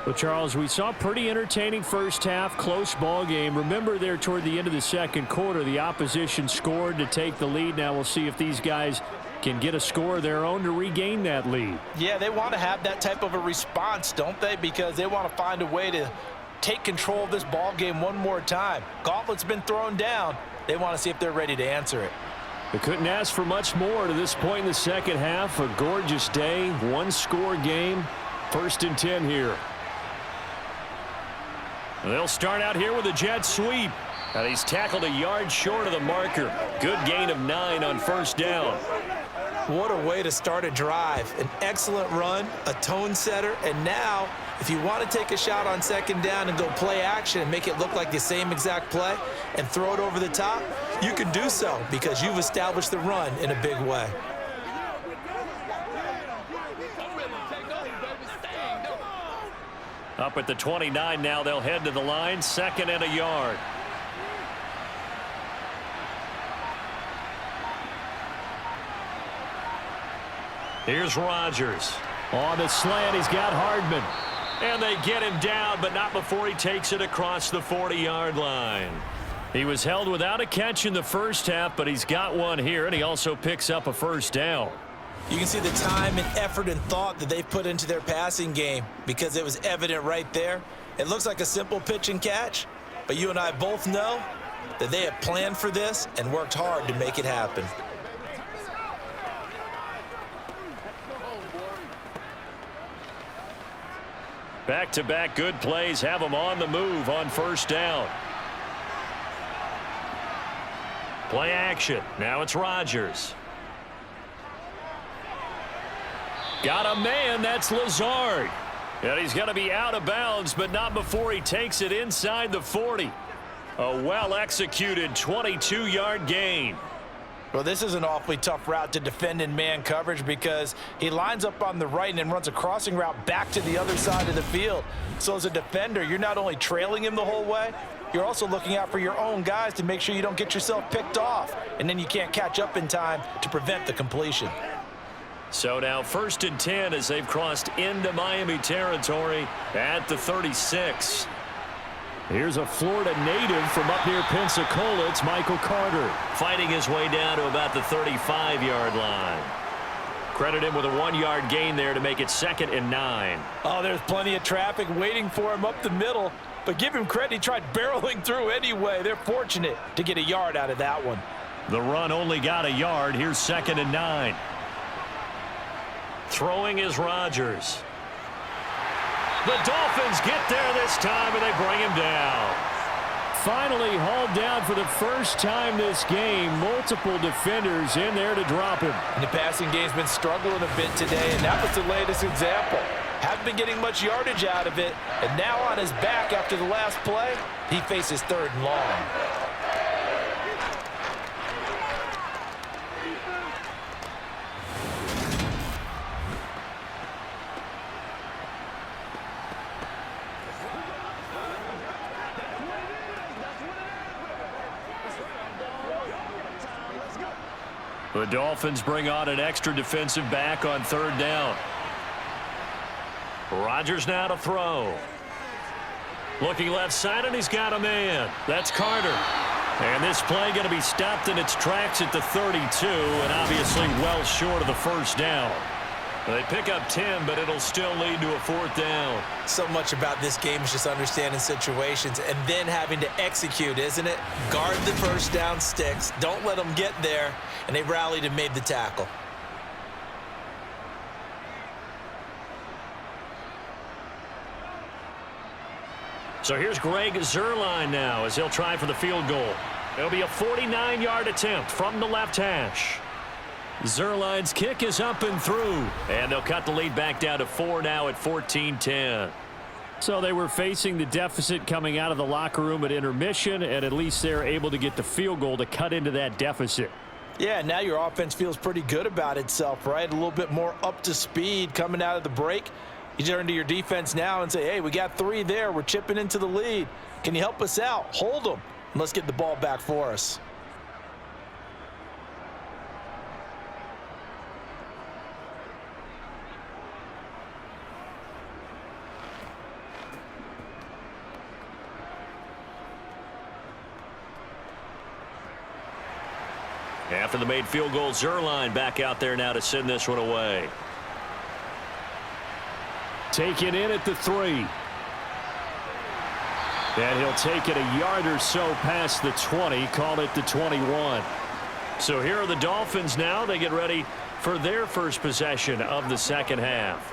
Well, Charles, we saw a pretty entertaining first half, close ball game. Remember there toward the end of the second quarter, the opposition scored to take the lead. Now we'll see if these guys can get a score of their own to regain that lead. Yeah, they want to have that type of a response, don't they? Because they want to find a way to take control of this ball game one more time. Gauntlet's been thrown down. They want to see if they're ready to answer it. They couldn't ask for much more to this point in the second half. A gorgeous day, one-score game. 1st and 10 here. They'll start out here with a jet sweep. And he's tackled a yard short of the marker. Good gain of 9 on first down. What a way to start a drive. An excellent run, a tone setter, and now if you want to take a shot on second down and go play action and make it look like the same exact play and throw it over the top, you can do so because you've established the run in a big way. Up at the 29 now, they'll head to the line, 2nd and a yard. Here's Rodgers. On the slant, he's got Hardman. And they get him down, but not before he takes it across the 40-yard line. He was held without a catch in the first half, but he's got one here, and he also picks up a first down. You can see the time and effort and thought that they've put into their passing game because it was evident right there. It looks like a simple pitch and catch, but you and I both know that they have planned for this and worked hard to make it happen. Back-to-back good plays have them on the move on first down. Play action. Now it's Rodgers. Got a man. That's Lazard. And he's going to be out of bounds, but not before he takes it inside the 40. A well-executed 22-yard gain. Well, this is an awfully tough route to defend in man coverage because he lines up on the right and then runs a crossing route back to the other side of the field. So as a defender, you're not only trailing him the whole way, you're also looking out for your own guys to make sure you don't get yourself picked off. And then you can't catch up in time to prevent the completion. So now 1st and 10 as they've crossed into Miami territory at the 36. Here's a Florida native from up near Pensacola. It's Michael Carter. Fighting his way down to about the 35-yard line. Credit him with a 1-yard gain there to make it 2nd and 9. Oh, there's plenty of traffic waiting for him up the middle. But give him credit, he tried barreling through anyway. They're fortunate to get a yard out of that one. The run only got a yard. Here's 2nd and 9. Throwing is Rodgers. The Dolphins get there this time, and they bring him down. Finally hauled down for the first time this game. Multiple defenders in there to drop him. And the passing game's been struggling a bit today, and that was the latest example. Haven't been getting much yardage out of it, and now on his back after the last play, he faces 3rd and long. The Dolphins bring on an extra defensive back on 3rd down. Rodgers now to throw. Looking left side, and he's got a man. That's Carter. And this play going to be stopped in its tracks at the 32, and obviously well short of the 1st down. They pick up 10, but it'll still lead to a 4th down. So much about this game is just understanding situations and then having to execute, isn't it? Guard the 1st down sticks. Don't let them get there. And they rallied and made the tackle. So here's Greg Zuerlein now as he'll try for the field goal. It'll be a 49-yard attempt from the left hash. Zuerlein's kick is up and through. And they'll cut the lead back down to 4 now at 14-10. So they were facing the deficit coming out of the locker room at intermission, and at least they're able to get the field goal to cut into that deficit. Yeah, now your offense feels pretty good about itself, right? A little bit more up to speed coming out of the break. You turn to your defense now and say, hey, we got 3 there. We're chipping into the lead. Can you help us out? Hold them. And let's get the ball back for us. After the made field goal, Zuerlein back out there now to send this one away. Taken in at the 3. And he'll take it a yard or so past the 20, call it the 21. So here are the Dolphins now. They get ready for their first possession of the 2nd half.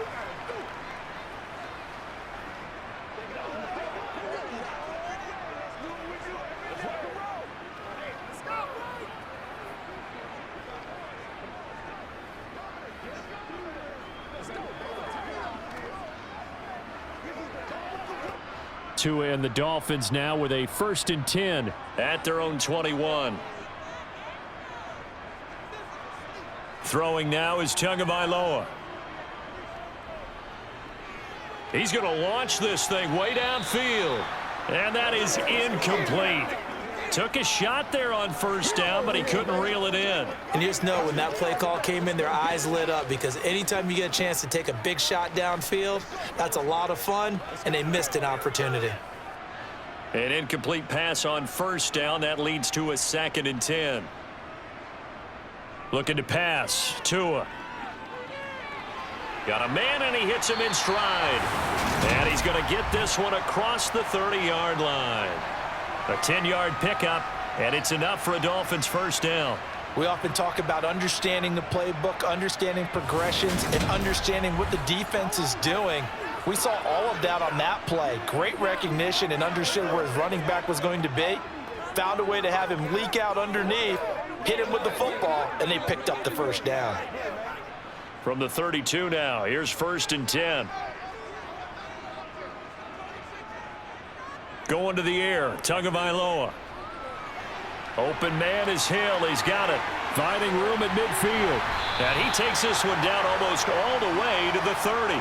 And the Dolphins now with a 1st and 10 at their own 21. Throwing now is Tagovailoa. He's going to launch this thing way downfield. And that is incomplete. Took a shot there on 1st down, but he couldn't reel it in. And you just know when that play call came in, their eyes lit up because anytime you get a chance to take a big shot downfield, that's a lot of fun, and they missed an opportunity. An incomplete pass on 1st down. That leads to a 2nd and 10. Looking to pass. Tua. Got a man, and he hits him in stride. And he's going to get this one across the 30-yard line. A 10-yard pickup And it's enough for a Dolphins first down. We often talk about understanding the playbook, understanding progressions, and understanding what the defense is doing. We saw all of that on that play. Great recognition and understood where his running back was going to be. Found a way to have him leak out underneath, hit him with the football, and they picked up the first down. From the 32 now, here's 1st and 10. Going to the air, Tagovailoa. Open man is Hill. He's got it. Finding room at midfield. And he takes this one down almost all the way to the 30.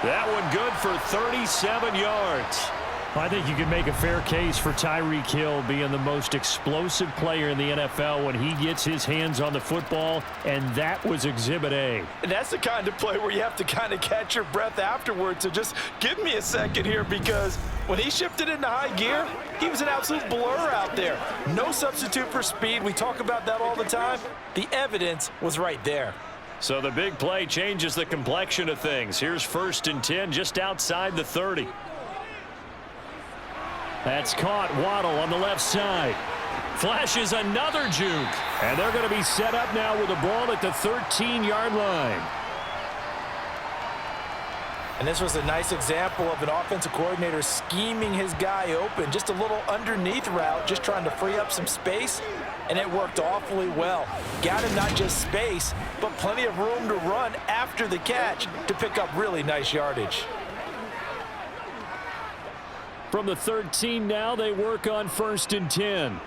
That one good for 37 yards. I think you can make a fair case for Tyreek Hill being the most explosive player in the NFL when he gets his hands on the football, and that was Exhibit A. And that's the kind of play where you have to kind of catch your breath afterwards. So just give me a second here, because when he shifted into high gear, he was an absolute blur out there. No substitute for speed. We talk about that all the time. The evidence was right there. So the big play changes the complexion of things. Here's 1st and 10 just outside the 30. That's caught. Waddle on the left side. Flashes another juke. And they're going to be set up now with the ball at the 13-yard line. And this was a nice example of an offensive coordinator scheming his guy open. Just a little underneath route, just trying to free up some space. And it worked awfully well. Got him not just space, but plenty of room to run after the catch to pick up really nice yardage. From the 13 now, they work on 1st and 10.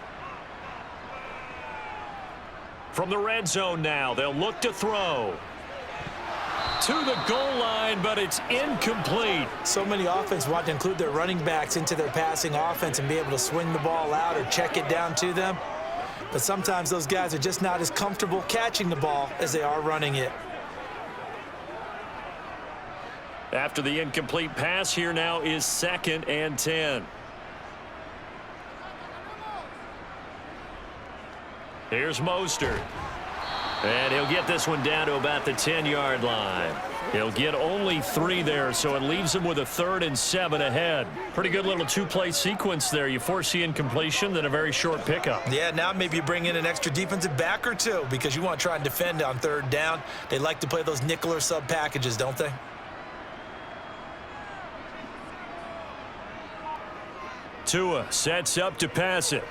From the red zone now, they'll look to throw. To the goal line, but it's incomplete. So many offenses want to include their running backs into their passing offense and be able to swing the ball out or check it down to them. But sometimes those guys are just not as comfortable catching the ball as they are running it. After the incomplete pass, here now is 2nd and 10. Here's Mostert. And he'll get this one down to about the 10-yard line. He'll get only 3 there, so it leaves him with a 3rd and 7 ahead. Pretty good little 2-play sequence there. You force the incompletion, then a very short pickup. Yeah, now maybe you bring in an extra defensive back or two because you want to try and defend on 3rd down. They like to play those nickel or sub packages, don't they? Tua sets up to pass it.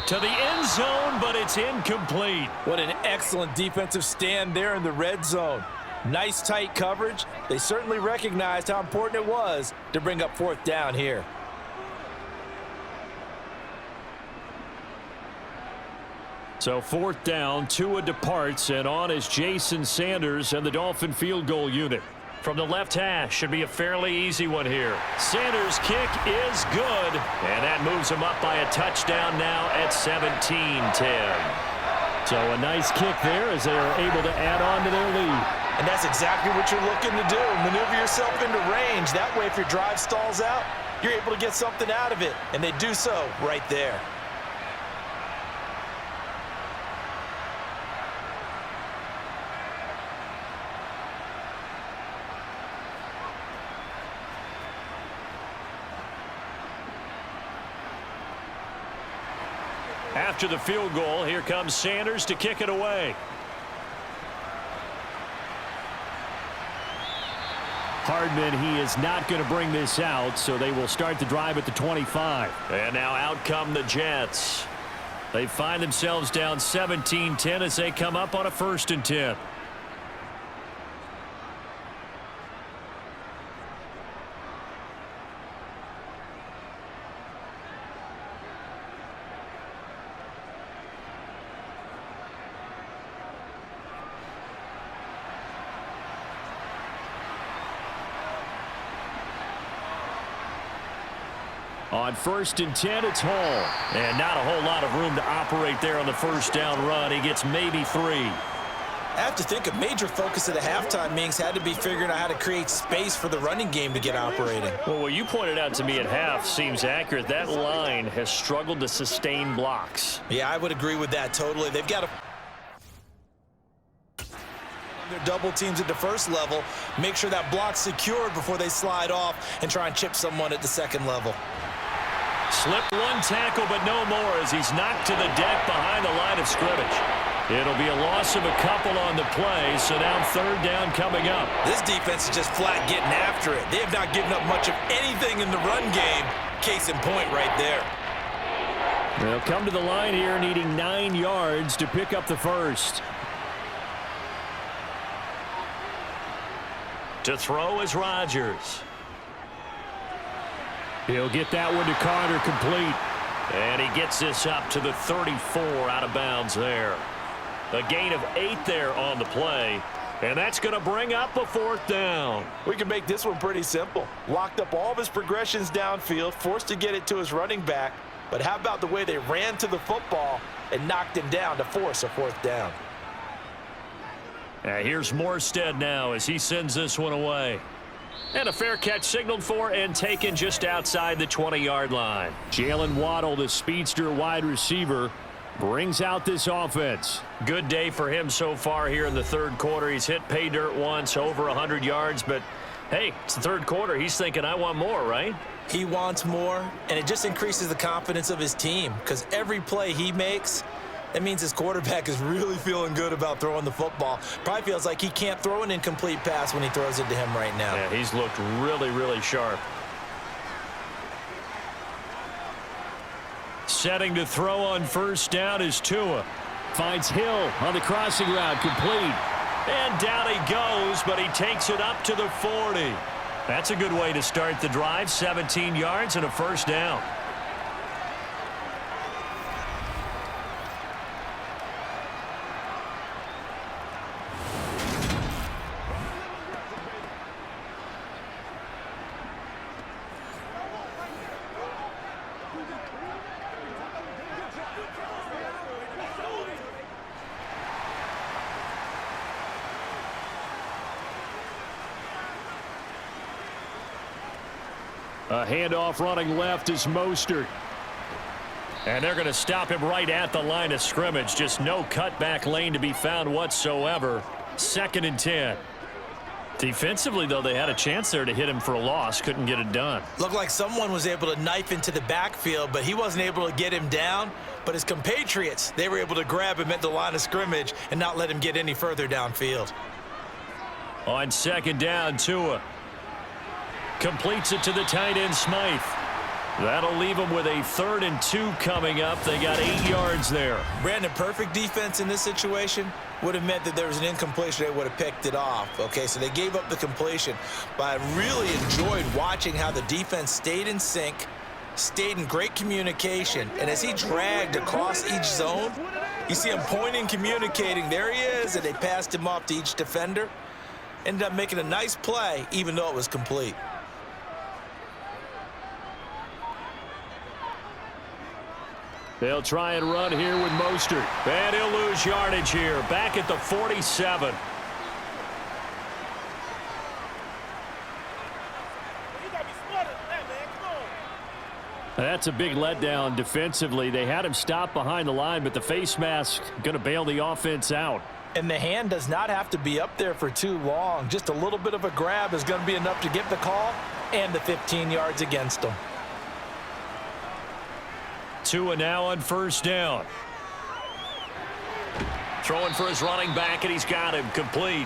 To the end zone, but it's incomplete. What an excellent defensive stand there in the red zone. Nice tight coverage. They certainly recognized how important it was to bring up 4th down here. So 4th down, Tua departs, and on is Jason Sanders and the Dolphin field goal unit. From the left hash, should be a fairly easy one here. Sanders' kick is good, and that moves him up by a touchdown now at 17-10. So a nice kick there as they are able to add on to their lead. And that's exactly what you're looking to do. Maneuver yourself into range. That way, if your drive stalls out, you're able to get something out of it. And they do so right there. After the field goal, here comes Sanders to kick it away. Hardman, he is not going to bring this out, so they will start the drive at the 25. And now out come the Jets. They find themselves down 17-10 as they come up on a 1st and 10. On 1st and 10, it's Hall. And not a whole lot of room to operate there on the 1st down run. He gets maybe 3. I have to think a major focus of the halftime meetings had to be figuring out how to create space for the running game to get operating. Well, what you pointed out to me at half seems accurate. That line has struggled to sustain blocks. Yeah, I would agree with that totally. They've got to their double teams at the first level, make sure that block's secured before they slide off and try and chip someone at the second level. Slipped one tackle, but no more as he's knocked to the deck behind the line of scrimmage. It'll be a loss of a couple on the play, so now third down coming up. This defense is just flat getting after it. They have not given up much of anything in the run game. Case in point right there. They'll come to the line here needing 9 yards to pick up the first. To throw is Rodgers. He'll get that one to Carter complete. And he gets this up to the 34 out of bounds there. A gain of 8 there on the play. And that's going to bring up a fourth down. We can make this one pretty simple. Locked up all of his progressions downfield, forced to get it to his running back. But how about the way they ran to the football and knocked him down to force a fourth down? Here's Morstead now as he sends this one away. And a fair catch signaled for and taken just outside the 20-yard line. Jalen Waddle, the speedster wide receiver, brings out this offense. Good day for him so far here in the third quarter. He's hit pay dirt once, over 100 yards, but hey, it's the third quarter. He's thinking, I want more, right? He wants more, and it just increases the confidence of his team because every play he makes, that means his quarterback is really feeling good about throwing the football. Probably feels like he can't throw an incomplete pass when he throws it to him right now. Yeah, he's looked really, really sharp. Setting to throw on first down is Tua. Finds Hill on the crossing route, complete. And down he goes, but he takes it up to the 40. That's a good way to start the drive. 17 yards and a first down. A handoff running left is Mostert. And they're going to stop him right at the line of scrimmage. Just no cutback lane to be found whatsoever. 2nd and 10. Defensively, though, they had a chance there to hit him for a loss. Couldn't get it done. Looked like someone was able to knife into the backfield, but he wasn't able to get him down. But his compatriots, they were able to grab him at the line of scrimmage and not let him get any further downfield. On 2nd down, Tua completes it to the tight end, Smythe. That'll leave them with a 3rd and 2 coming up. They got 8 yards there. Brandon, perfect defense in this situation would have meant that there was an incompletion. They would have picked it off. Okay, so they gave up the completion. But I really enjoyed watching how the defense stayed in sync, stayed in great communication. And as he dragged across each zone, you see him pointing, communicating. There he is, and they passed him off to each defender. Ended up making a nice play, even though it was complete. They'll try and run here with Mostert. And he'll lose yardage here. Back at the 47. That's a big letdown defensively. They had him stop behind the line, but the face mask going to bail the offense out. And the hand does not have to be up there for too long. Just a little bit of a grab is going to be enough to get the call and the 15 yards against them. Tua now on first down. Throwing for his running back, and he's got him complete.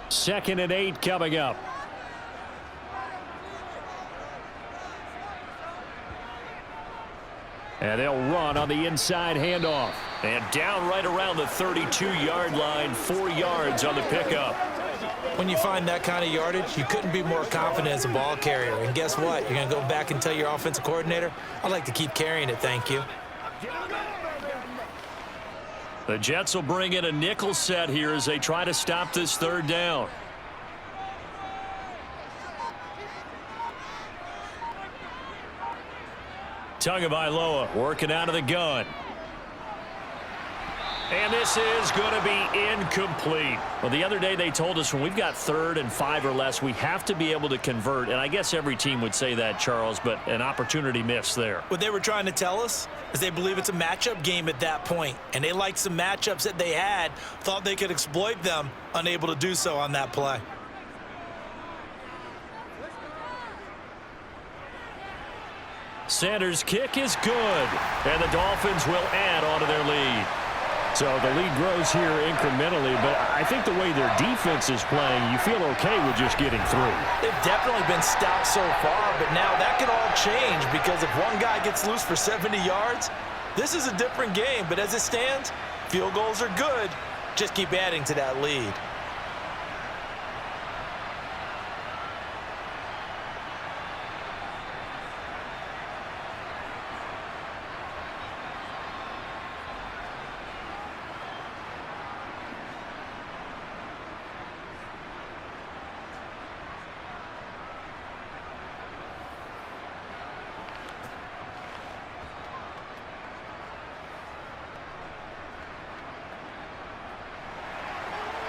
Second and 8 coming up. And they'll run on the inside handoff. And down right around the 32-yard line, 4 yards on the pickup. When you find that kind of yardage, you couldn't be more confident as a ball carrier. And guess what? You're going to go back and tell your offensive coordinator, I'd like to keep carrying it, thank you. The Jets will bring in a nickel set here as they try to stop this third down. Tagovailoa working out of the gun. And this is going to be incomplete. Well, the other day they told us when we've got 3rd and 5 or less, we have to be able to convert. And I guess every team would say that, Charles, but an opportunity missed there. What they were trying to tell us is they believe it's a matchup game at that point. And they liked some matchups that they had, thought they could exploit them, unable to do so on that play. Sanders' kick is good. And the Dolphins will add on to their lead. So the lead grows here incrementally, but I think the way their defense is playing, you feel okay with just getting through. They've definitely been stout so far, but now that could all change because if one guy gets loose for 70 yards, this is a different game. But as it stands, field goals are good. Just keep adding to that lead.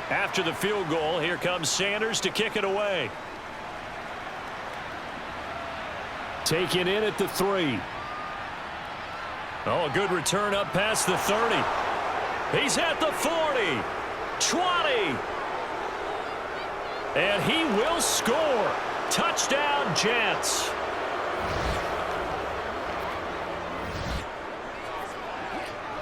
After the field goal, here comes Sanders to kick it away. Taken in at the 3. Oh, a good return up past the 30. He's at the 40. 20. And he will score. Touchdown, Jets.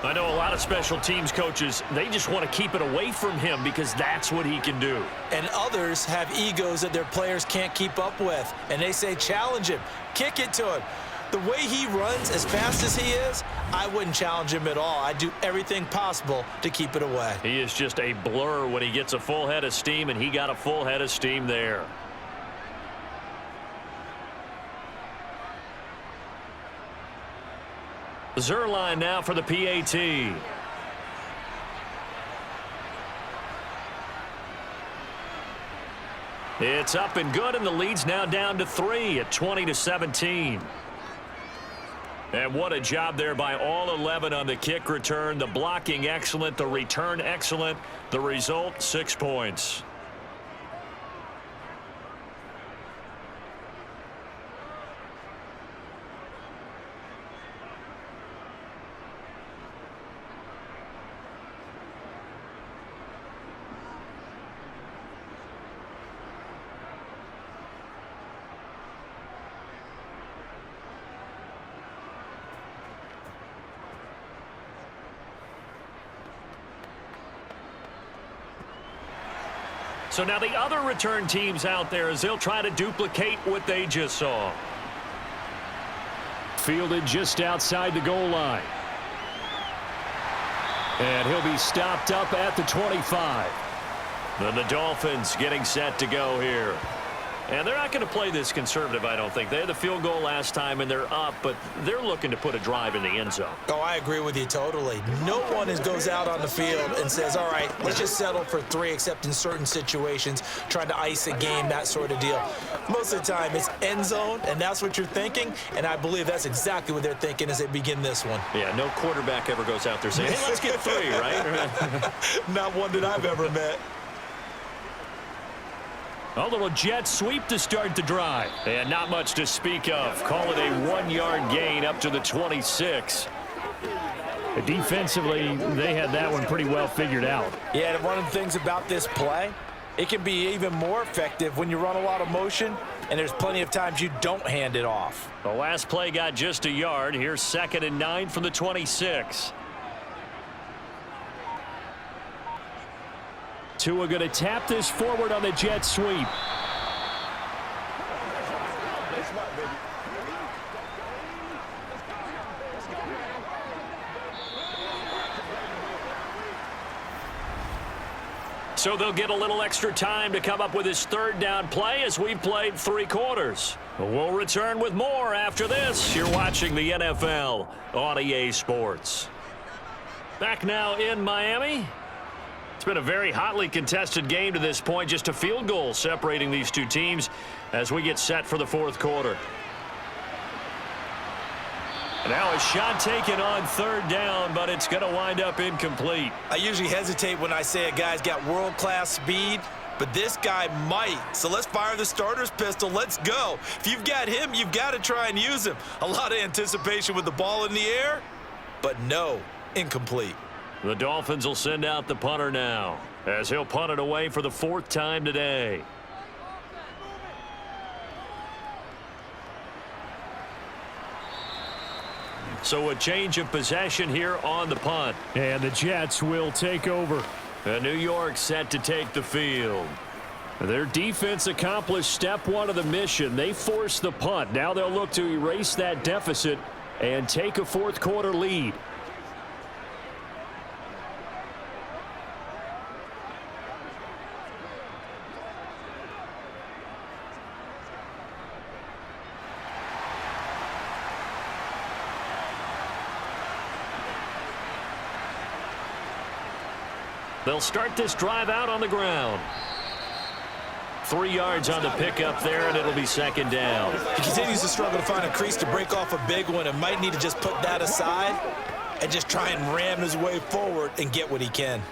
I know a lot of special teams coaches, they just want to keep it away from him because that's what he can do. And others have egos that their players can't keep up with. And they say, challenge him, kick it to him. The way he runs as fast as he is, I wouldn't challenge him at all. I'd do everything possible to keep it away. He is just a blur when he gets a full head of steam, and he got a full head of steam there. Zerline now for the PAT. It's up and good, and the lead's now down to 3 at 20-17. And what a job there by all 11 on the kick return. The blocking excellent, the return excellent. The result, 6 points. So now the other return teams out there as they'll try to duplicate what they just saw. Fielded just outside the goal line. And he'll be stopped up at the 25. Then the Dolphins getting set to go here. And they're not going to play this conservative, I don't think. They had the field goal last time, and they're up, but they're looking to put a drive in the end zone. Oh, I agree with you totally. No one goes out on the field and says, all right, let's just settle for 3, except in certain situations, trying to ice a game, that sort of deal. Most of the time, it's end zone, and that's what you're thinking, and I believe that's exactly what they're thinking as they begin this one. Yeah, no quarterback ever goes out there saying, hey, let's get 3, right? Not one that I've ever met. A little jet sweep to start the drive. And not much to speak of. Call it a 1-yard gain up to the 26. Defensively, they had that one pretty well figured out. Yeah, and one of the things about this play, it can be even more effective when you run a lot of motion, and there's plenty of times you don't hand it off. The last play got just a yard. Here's 2nd and 9 from the 26. Tua going to tap this forward on the jet sweep. So they'll get a little extra time to come up with his 3rd down play as we've played 3 quarters. We'll return with more after this. You're watching the NFL on EA Sports. Back now in Miami. It's been a very hotly contested game to this point. Just a field goal separating these two teams as we get set for the 4th quarter. Now a shot taken on third down, but it's going to wind up incomplete. I usually hesitate when I say a guy's got world-class speed, but this guy might. So let's fire the starter's pistol. Let's go. If you've got him, you've got to try and use him. A lot of anticipation with the ball in the air, but no, incomplete. The Dolphins will send out the punter now, as he'll punt it away for the 4th time today. So a change of possession here on the punt. And the Jets will take over. New York set to take the field. Their defense accomplished step 1 of the mission. They forced the punt. Now they'll look to erase that deficit and take a 4th quarter lead. They'll start this drive out on the ground. 3 yards on the pickup there, and it'll be 2nd down. He continues to struggle to find a crease to break off a big one and might need to just put that aside and just try and ram his way forward and get what he can.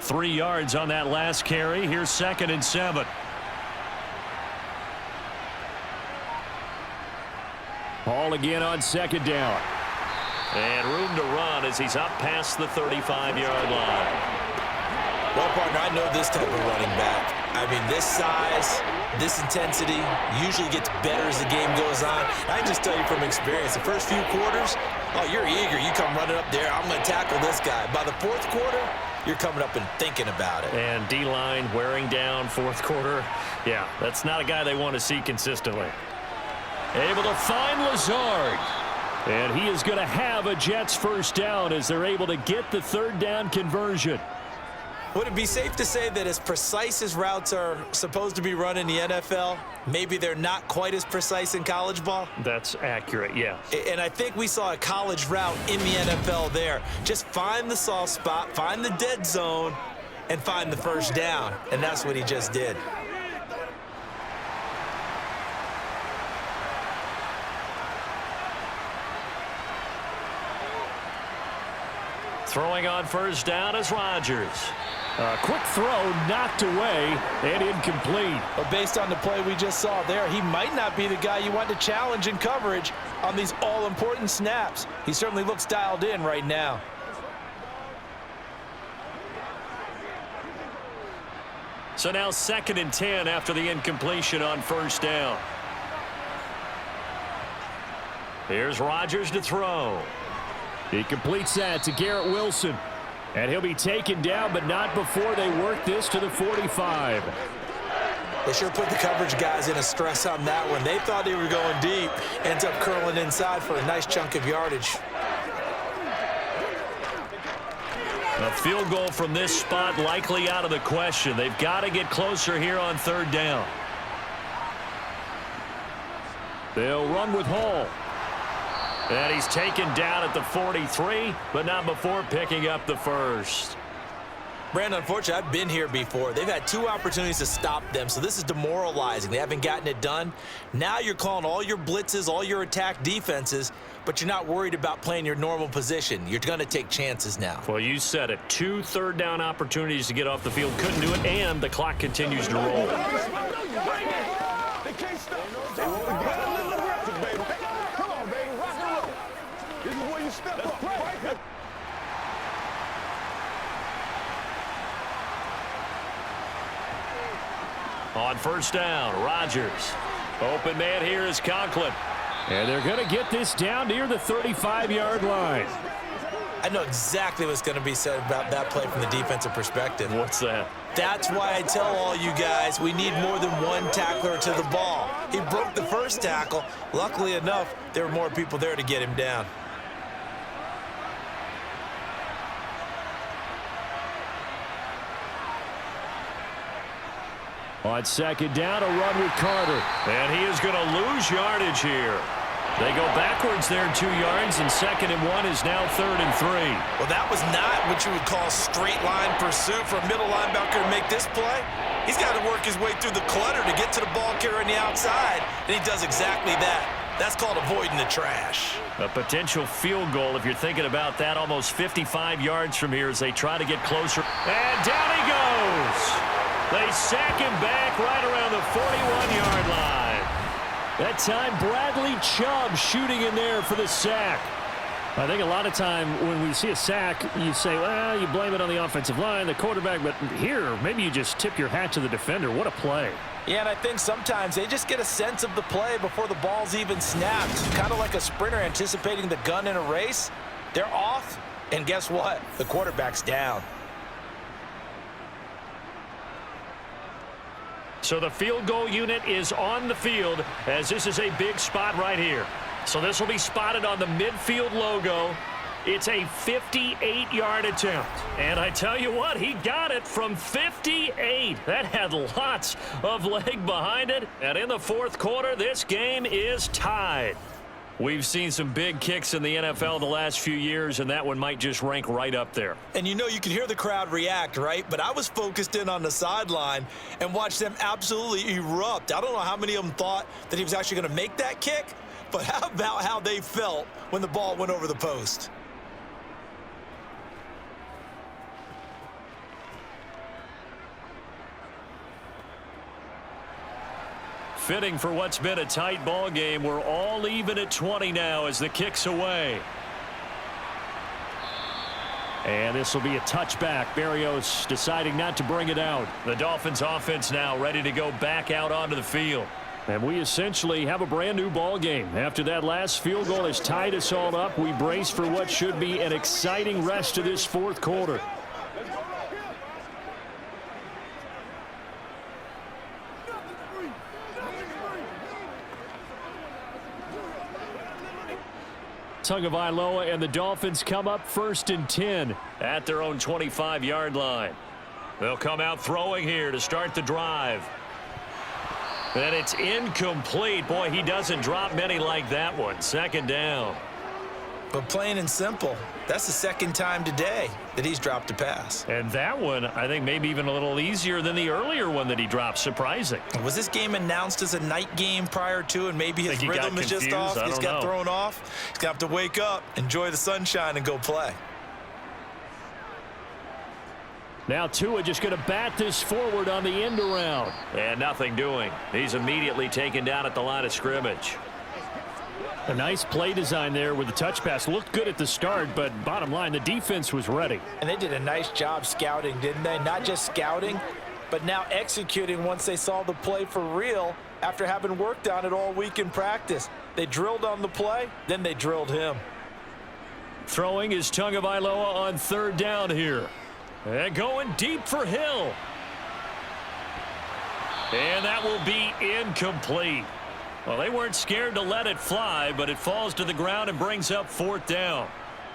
3 yards on that last carry. Here's 2nd and 7. Ball again on 2nd down. And room to run as he's up past the 35-yard line. Well, partner, I know this type of running back. I mean, this size, this intensity usually gets better as the game goes on. I can just tell you from experience, the first few quarters, oh, you're eager. You come running up there, I'm going to tackle this guy. By the 4th quarter, you're coming up and thinking about it. And D-line wearing down 4th quarter. Yeah, that's not a guy they want to see consistently. Able to find Lazard. And he is going to have a Jets 1st down as they're able to get the 3rd down conversion. Would it be safe to say that as precise as routes are supposed to be run in the NFL, maybe they're not quite as precise in college ball? That's accurate, yeah. And I think we saw a college route in the NFL there. Just find the soft spot, find the dead zone, and find the 1st down. And that's what he just did. Throwing on 1st down is Rodgers. A quick throw knocked away and incomplete. But based on the play we just saw there, he might not be the guy you want to challenge in coverage on these all-important snaps. He certainly looks dialed in right now. So now 2nd and 10 after the incompletion on 1st down. Here's Rodgers to throw. He completes that to Garrett Wilson. And he'll be taken down, but not before they work this to the 45. They sure put the coverage guys in a stress on that one. They thought they were going deep. Ends up curling inside for a nice chunk of yardage. A field goal from this spot likely out of the question. They've got to get closer here on 3rd down. They'll run with Hall. And he's taken down at the 43, but not before picking up the 1st. Brandon, unfortunately, I've been here before. They've had 2 opportunities to stop them, so this is demoralizing. They haven't gotten it done. Now you're calling all your blitzes, all your attack defenses, but you're not worried about playing your normal position. You're going to take chances now. Well, you said it. 2 3rd down opportunities to get off the field. Couldn't do it, and the clock continues to roll. They can't stop. Come on, baby. Rock and roll. This is where you step up. Right. On 1st down, Rodgers. Open man here is Conklin. And they're going to get this down near the 35-yard line. I know exactly what's going to be said about that play from the defensive perspective. What's that? That's why I tell all you guys we need more than one tackler to the ball. He broke the 1st tackle. Luckily enough, there were more people there to get him down. On 2nd down, a run with Carter. And he is going to lose yardage here. They go backwards there 2 yards, and 2nd and 1 is now 3rd and 3. Well, that was not what you would call straight line pursuit for a middle linebacker to make this play. He's got to work his way through the clutter to get to the ball carrier on the outside, and he does exactly that. That's called avoiding the trash. A potential field goal, if you're thinking about that, almost 55 yards from here as they try to get closer. And down he goes. They sack him back right around the 41-yard line. That time, Bradley Chubb shooting in there for the sack. I think a lot of time when we see a sack, you say, well, you blame it on the offensive line, the quarterback, but here, maybe you just tip your hat to the defender. What a play. Yeah, and I think sometimes they just get a sense of the play before the ball's even snapped. Kind of like a sprinter anticipating the gun in a race. They're off, and guess what? The quarterback's down. So the field goal unit is on the field as this is a big spot right here. So this will be spotted on the midfield logo. It's a 58-yard attempt. And I tell you what, he got it from 58. That had lots of leg behind it. And in the 4th quarter, this game is tied. We've seen some big kicks in the NFL the last few years, and that one might just rank right up there. And you know, you can hear the crowd react, right? But I was focused in on the sideline and watched them absolutely erupt. I don't know how many of them thought that he was actually going to make that kick, but how about how they felt when the ball went over the post? Fitting for what's been a tight ball game. We're all even at 20 now as the kick's away. And this will be a touchback. Berrios deciding not to bring it out. The Dolphins offense now ready to go back out onto the field. And we essentially have a brand new ball game. After that last field goal has tied us all up, we brace for what should be an exciting rest of this 4th quarter. Tagovailoa and the Dolphins come up 1st and 10 at their own 25-yard line. They'll come out throwing here to start the drive. And it's incomplete. Boy, he doesn't drop many like that one. 2nd down. But plain and simple, that's the 2nd time today that he's dropped a pass. And that one, I think, maybe even a little easier than the earlier one that he dropped. Surprising. Was this game announced as a night game prior to, and maybe his rhythm is just off? He's got thrown off. He's got to wake up, enjoy the sunshine, and go play. Now Tua just going to bat this forward on the end around. And nothing doing. He's immediately taken down at the line of scrimmage. A nice play design there with the touch pass. Looked good at the start, but bottom line, the defense was ready. And they did a nice job scouting, didn't they? Not just scouting, but now executing once they saw the play for real after having worked on it all week in practice. They drilled on the play, then they drilled him. Throwing is Tagovailoa on 3rd down here. And going deep for Hill. And that will be incomplete. Well, they weren't scared to let it fly, but it falls to the ground and brings up 4th down.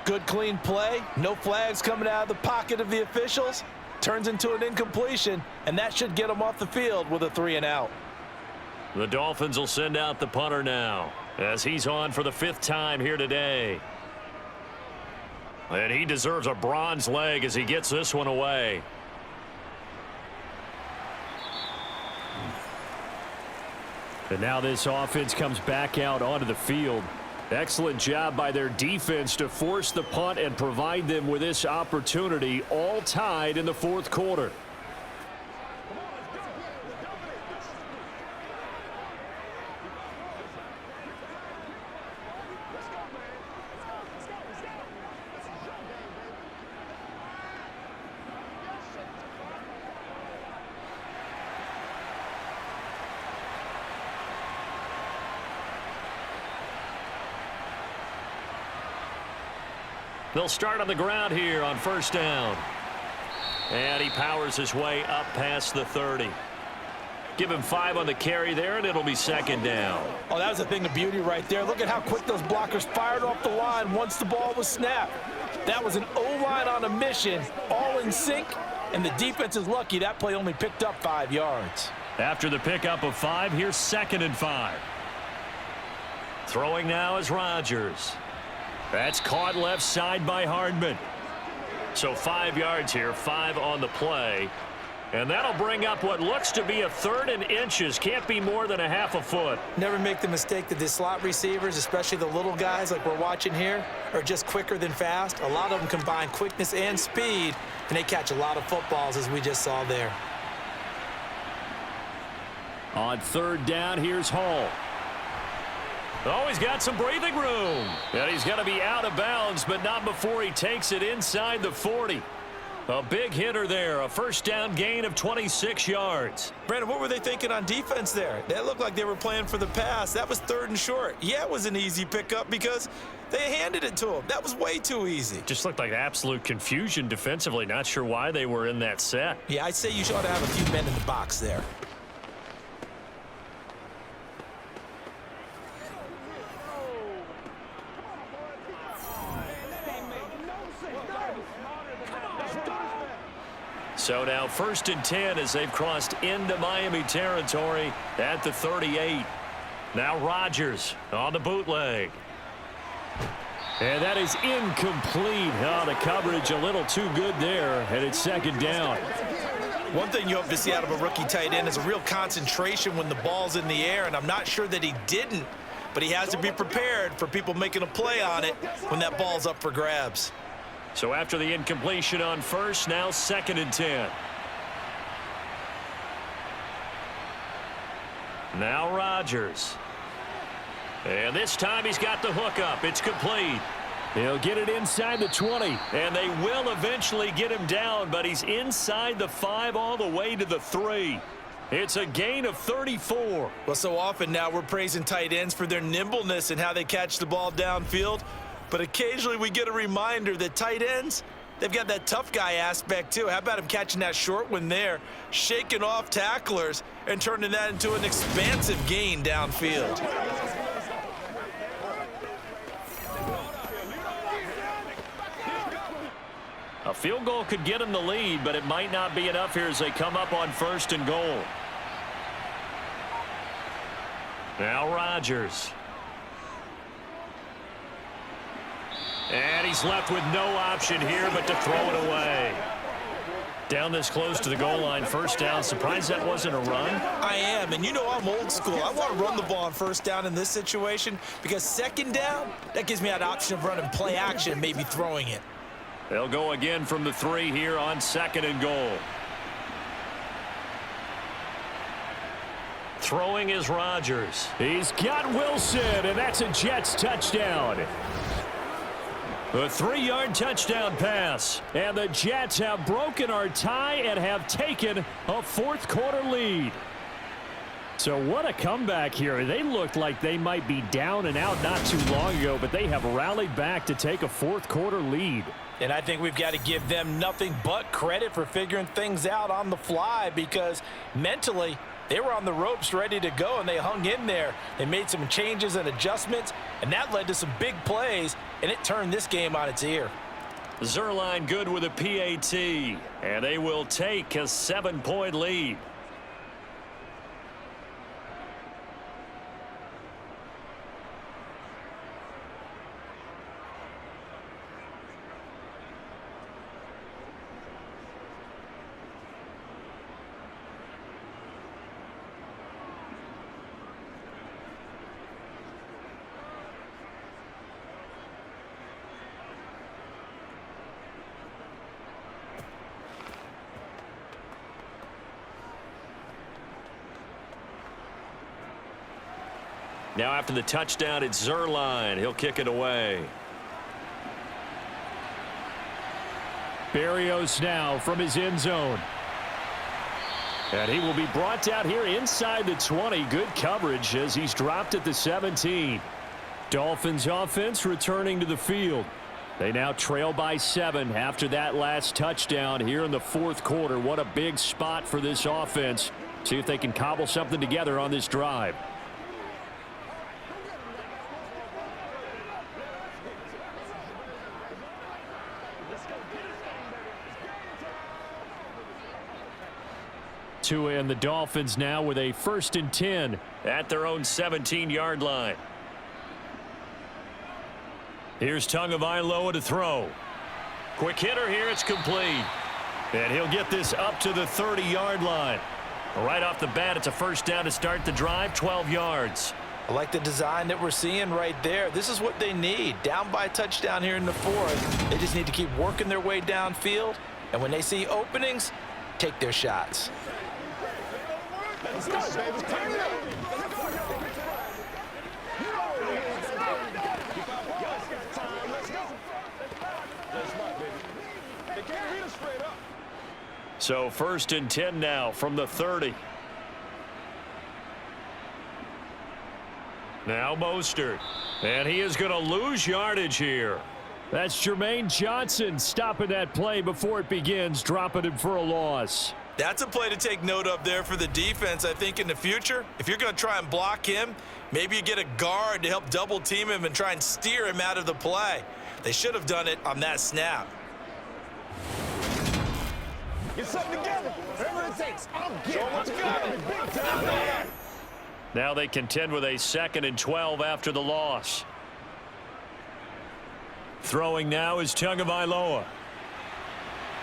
Good, clean play. No flags coming out of the pocket of the officials. Turns into an incompletion, and that should get them off the field with a 3-and-out. The Dolphins will send out the punter now as he's on for the 5th time here today. And he deserves a bronze leg as he gets this one away. And now this offense comes back out onto the field. Excellent job by their defense to force the punt and provide them with this opportunity, all tied in the 4th quarter. They'll start on the ground here on 1st down. And he powers his way up past the 30. Give him 5 on the carry there, and it'll be 2nd down. Oh, that was a thing of beauty right there. Look at how quick those blockers fired off the line once the ball was snapped. That was an O-line on a mission, all in sync, and the defense is lucky that play only picked up 5 yards. After the pickup of 5, here's 2nd and 5. Throwing now is Rodgers. That's caught left side by Hardman. So 5 yards here, 5 on the play. And that'll bring up what looks to be a 3rd and inches. Can't be more than a half a foot. Never make the mistake that the slot receivers, especially the little guys like we're watching here, are just quicker than fast. A lot of them combine quickness and speed, and they catch a lot of footballs, as we just saw there. On 3rd down, here's Hall. Oh, he's got some breathing room. And he's going to be out of bounds, but not before he takes it inside the 40. A big hitter there, a 1st down gain of 26 yards. Brandon, what were they thinking on defense there? That looked like they were playing for the pass. That was 3rd and short. Yeah, it was an easy pickup because they handed it to him. That was way too easy. Just looked like absolute confusion defensively. Not sure why they were in that set. Yeah, I'd say you ought to have a few men in the box there. So now 1st and 10 as they've crossed into Miami territory at the 38. Now Rodgers on the bootleg. And that is incomplete. Oh, the coverage a little too good there, and it's 2nd down. One thing you hope to see out of a rookie tight end is a real concentration when the ball's in the air, and I'm not sure that he didn't, but he has to be prepared for people making a play on it when that ball's up for grabs. So after the incompletion on 1st, now 2nd and 10. Now Rodgers. And this time he's got the hook up. It's complete. He'll get it inside the 20. And they will eventually get him down, but he's inside the 5 all the way to the 3. It's a gain of 34. Well, so often now we're praising tight ends for their nimbleness and how they catch the ball downfield. But occasionally we get a reminder that tight ends, they've got that tough guy aspect too. How about him catching that short one there, shaking off tacklers, and turning that into an expansive gain downfield. A field goal could get him the lead, but it might not be enough here as they come up on 1st and goal. Now Rodgers. And he's left with no option here but to throw it away. Down this close to the goal line, 1st down. Surprised that wasn't a run? I am, and you know I'm old school. I want to run the ball on 1st down in this situation because 2nd down, that gives me that option of running play action and maybe throwing it. They'll go again from the 3 here on 2nd and goal. Throwing is Rodgers. He's got Wilson, and that's a Jets touchdown. A 3-yard touchdown pass. And the Jets have broken our tie and have taken a 4th quarter lead. So what a comeback here. They looked like they might be down and out not too long ago, but they have rallied back to take a 4th quarter lead. And I think we've got to give them nothing but credit for figuring things out on the fly because mentally they were on the ropes ready to go and they hung in there. They made some changes and adjustments, and that led to some big plays, and it turned this game on its ear. Zerline good with a PAT, and they will take a 7-point lead. Now after the touchdown, it's Zerline. He'll kick it away. Berrios now from his end zone. And he will be brought down here inside the 20. Good coverage as he's dropped at the 17. Dolphins offense returning to the field. They now trail by 7 after that last touchdown here in the 4th quarter. What a big spot for this offense. See if they can cobble something together on this drive. And the Dolphins now with a 1st and 10 at their own 17-yard line. Here's Tagovailoa to throw. Quick hitter here, it's complete. And he'll get this up to the 30-yard line. Right off the bat, it's a first down to start the drive, 12 yards. I like the design that we're seeing right there. This is what they need. Down by a touchdown here in the fourth. They just need to keep working their way downfield. And when they see openings, take their shots. Let's go, baby. Turn it up. So 1st and 10 now from the 30. Now Mostert. And he is going to lose yardage here. That's Jermaine Johnson stopping that play before it begins, dropping him for a loss. That's a play to take note of there for the defense, I think, in the future. If you're going to try and block him, maybe you get a guard to help double team him and try and steer him out of the play. They should have done it on that snap. Get something together. Whatever it takes. I'll get it. Let's go. Big time, man. Now they contend with a 2nd and 12 after the loss. Throwing now is Tagovailoa.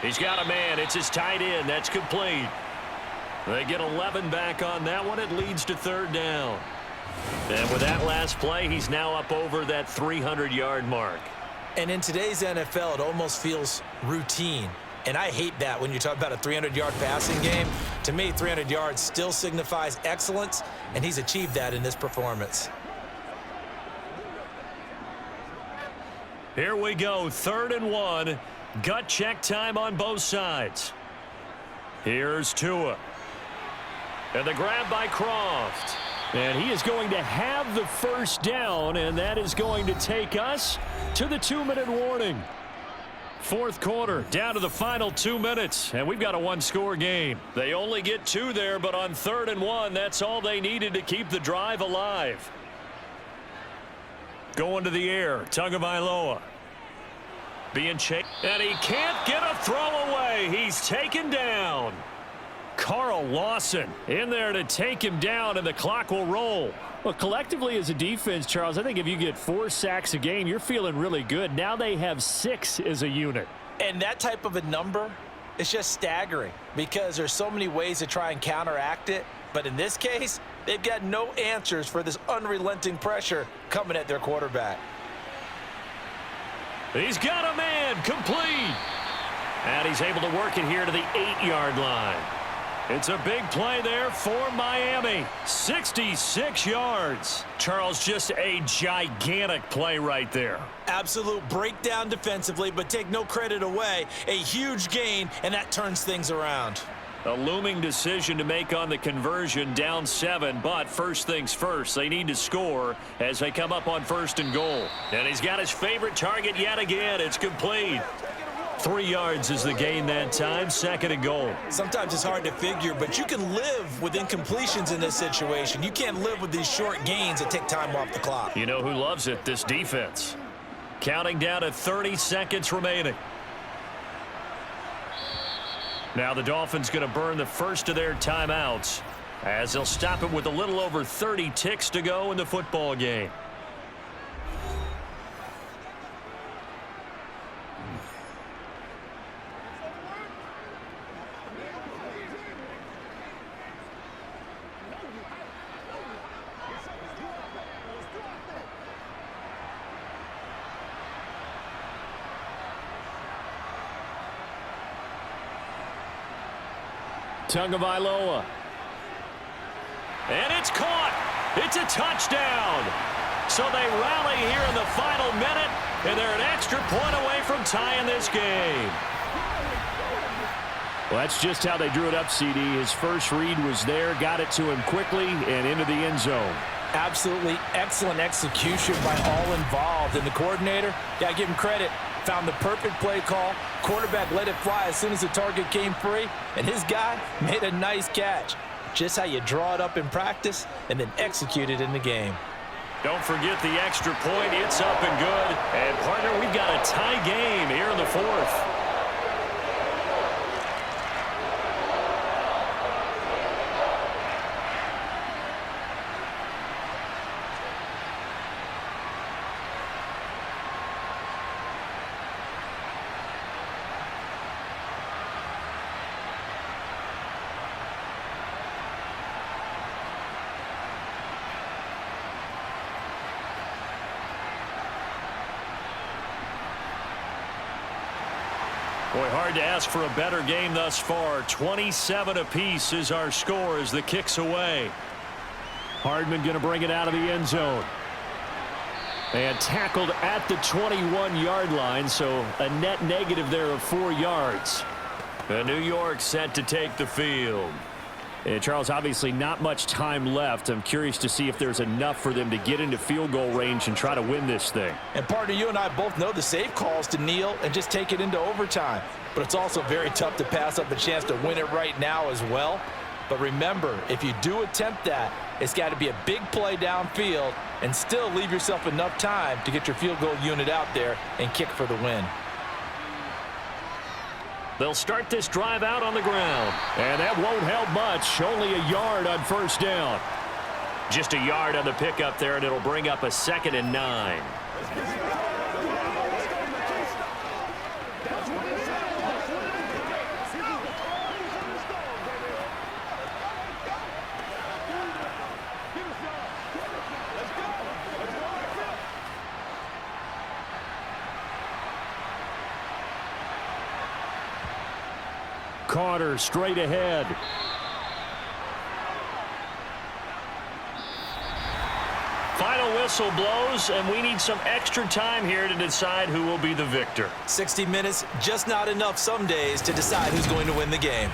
He's got a man. It's his tight end. That's complete. They get 11 back on that one. It leads to 3rd down. And with that last play, he's now up over that 300-yard mark. And in today's NFL, it almost feels routine. And I hate that when you talk about a 300-yard passing game. To me, 300 yards still signifies excellence, and he's achieved that in this performance. Here we go, 3rd and 1. Gut check time on both sides. Here's Tua. And the grab by Croft. And he is going to have the first down, and that is going to take us to the 2-minute warning. 4th quarter, down to the final 2 minutes, and we've got a 1-score game. They only get 2 there, but on 3rd and 1, that's all they needed to keep the drive alive. Going to the air, Tagovailoa. Being chased, and he can't get a throw away. He's taken down. Carl Lawson in there to take him down, and the clock will roll. Well, collectively as a defense, Charles, I think if you get 4 sacks a game, you're feeling really good. Now they have 6 as a unit. And that type of a number is just staggering because there's so many ways to try and counteract it. But in this case, they've got no answers for this unrelenting pressure coming at their quarterback. He's got a man, complete. And he's able to work it here to the 8-yard line. It's a big play there for Miami. 66 yards. Charles, just a gigantic play right there. Absolute breakdown defensively, but take no credit away. A huge gain, and that turns things around. A looming decision to make on the conversion, down 7, but first things first, they need to score as they come up on 1st and goal. And he's got his favorite target yet again. It's complete. 3 yards is the gain that time, 2nd and goal. Sometimes it's hard to figure, but you can live with incompletions in this situation. You can't live with these short gains that take time off the clock. You know who loves it? This defense. Counting down to 30 seconds remaining. Now the Dolphins going to burn the first of their timeouts as they'll stop it with a little over 30 ticks to go in the football game. Tagovailoa. And it's caught. It's a touchdown. So they rally here in the final minute, and they're an extra point away from tying this game. Well, that's just how they drew it up, CD. His first read was there, got it to him quickly, and into the end zone. Absolutely excellent execution by all involved. And the coordinator, got to give him credit, found the perfect play call. Quarterback let it fly as soon as the target came free, and his guy made a nice catch. Just how you draw it up in practice and then execute it in the game. Don't forget the extra point. It's up and good. And, partner, we've got a tie game here in the 4th. Boy, hard to ask for a better game thus far. 27 apiece is our score as the kick's away. Hardman going to bring it out of the end zone. And tackled at the 21-yard line, so a net negative there of 4 yards. The New York set to take the field. And Charles, obviously not much time left. I'm curious to see if there's enough for them to get into field goal range and try to win this thing. And partner, you and I both know the safe calls to kneel and just take it into overtime. But it's also very tough to pass up a chance to win it right now as well. But remember, if you do attempt that, it's got to be a big play downfield and still leave yourself enough time to get your field goal unit out there and kick for the win. They'll start this drive out on the ground. And that won't help much. Only a yard on first down. Just a yard on the pickup there, and it'll bring up a 2nd and 9. Carter straight ahead. Final whistle blows, and we need some extra time here to decide who will be the victor. 60 minutes, just not enough some days to decide who's going to win the game.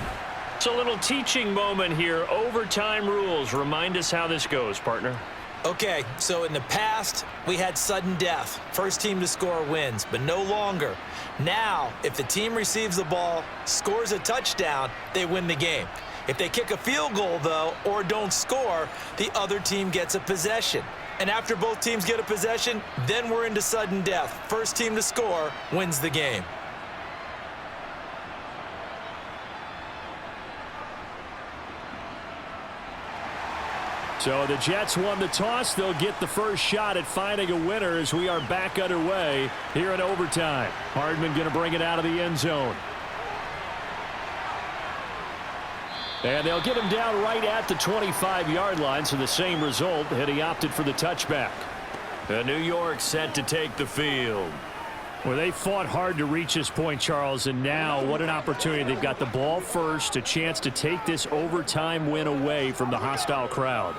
It's a little teaching moment here. Overtime rules. Remind us how this goes, partner. Okay, so in the past, we had sudden death. First team to score wins, but no longer. Now, if the team receives the ball, scores a touchdown, they win the game. If they kick a field goal, though, or don't score, the other team gets a possession. And after both teams get a possession, then we're into sudden death. First team to score wins the game. So the Jets won the toss. They'll get the first shot at finding a winner as we are back underway here in overtime. Hardman going to bring it out of the end zone. And they'll get him down right at the 25-yard line, so the same result, and he opted for the touchback. The New York set to take the field. Well, they fought hard to reach this point, Charles, and now what an opportunity. They've got the ball first, a chance to take this overtime win away from the hostile crowd.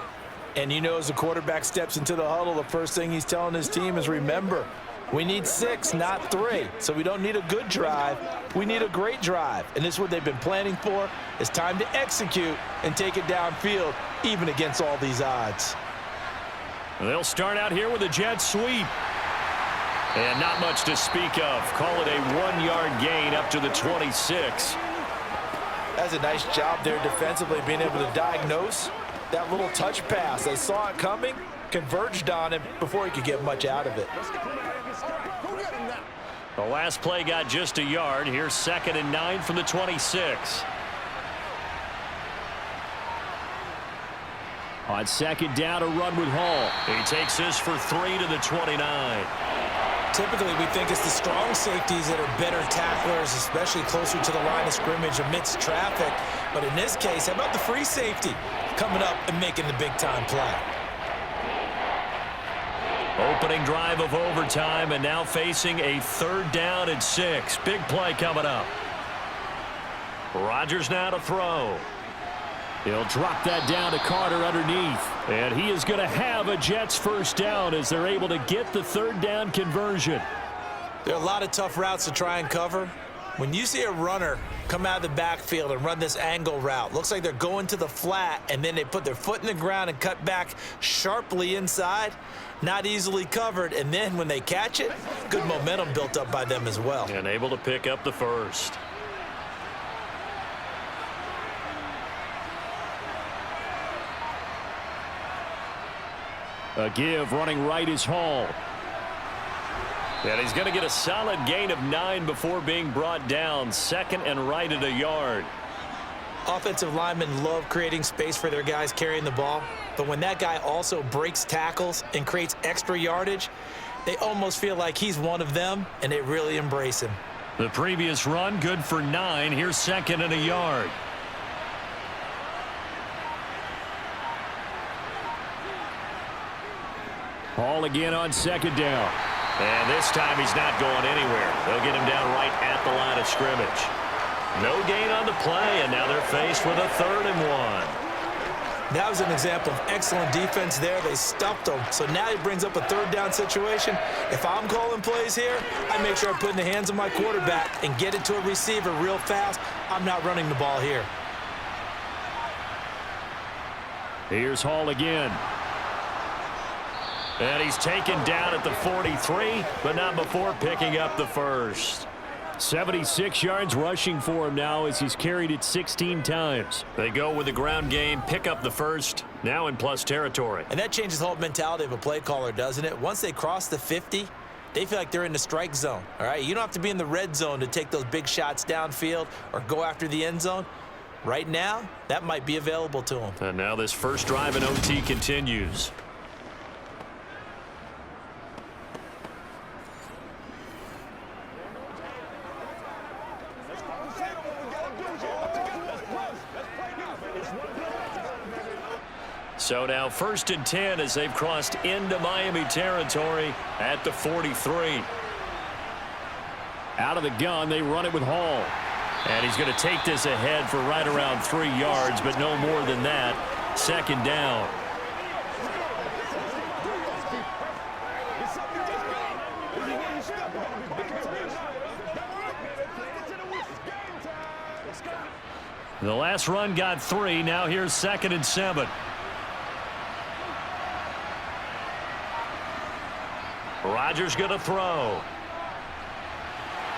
And you know, as the quarterback steps into the huddle, the first thing he's telling his team is, remember, we need 6, not 3. So we don't need a good drive. We need a great drive. And this is what they've been planning for. It's time to execute and take it downfield, even against all these odds. They'll start out here with a jet sweep. And not much to speak of. Call it a 1-yard gain up to the 26. That's a nice job there defensively, being able to diagnose that little touch pass. They saw it coming, converged on him before he could get much out of it. The last play got just a yard. Here's 2nd and 9 from the 26. On 2nd down, a run with Hall. He takes this for 3 to the 29. Typically, we think it's the strong safeties that are better tacklers, especially closer to the line of scrimmage amidst traffic. But in this case, how about the free safety coming up and making the big-time play? Opening drive of overtime, and now facing a 3rd down and 6. Big play coming up. Rodgers now to throw. He'll drop that down to Carter underneath. And he is going to have a Jets first down as they're able to get the 3rd down conversion. There are a lot of tough routes to try and cover. When you see a runner come out of the backfield and run this angle route, looks like they're going to the flat, and then they put their foot in the ground and cut back sharply inside. Not easily covered, and then when they catch it, good momentum built up by them as well. And able to pick up the first. A give running right is Hall. And he's going to get a solid gain of 9 before being brought down. 2nd and right at a yard. Offensive linemen love creating space for their guys carrying the ball. But when that guy also breaks tackles and creates extra yardage, they almost feel like he's one of them, and they really embrace him. The previous run good for 9. Here's 2nd and a yard. Hall again on 2nd down. And this time he's not going anywhere. They'll get him down right at the line of scrimmage. No gain on the play, and now they're faced with a 3rd and 1. That was an example of excellent defense there. They stuffed him. So now he brings up a 3rd down situation. If I'm calling plays here, I make sure I put it in the hands of my quarterback and get it to a receiver real fast. I'm not running the ball here. Here's Hall again. And he's taken down at the 43, but not before picking up the first. 76 yards rushing for him now as he's carried it 16 times. They go with the ground game, pick up the first, now in plus territory. And that changes the whole mentality of a play caller, doesn't it? Once they cross the 50, they feel like they're in the strike zone, all right? You don't have to be in the red zone to take those big shots downfield or go after the end zone. Right now, that might be available to them. And now this first drive in OT continues. So now 1st and 10 as they've crossed into Miami territory at the 43. Out of the gun, they run it with Hall. And he's going to take this ahead for right around 3 yards, but no more than that. 2nd down. The last run got 3. Now here's 2nd and 7. Rodgers going to throw.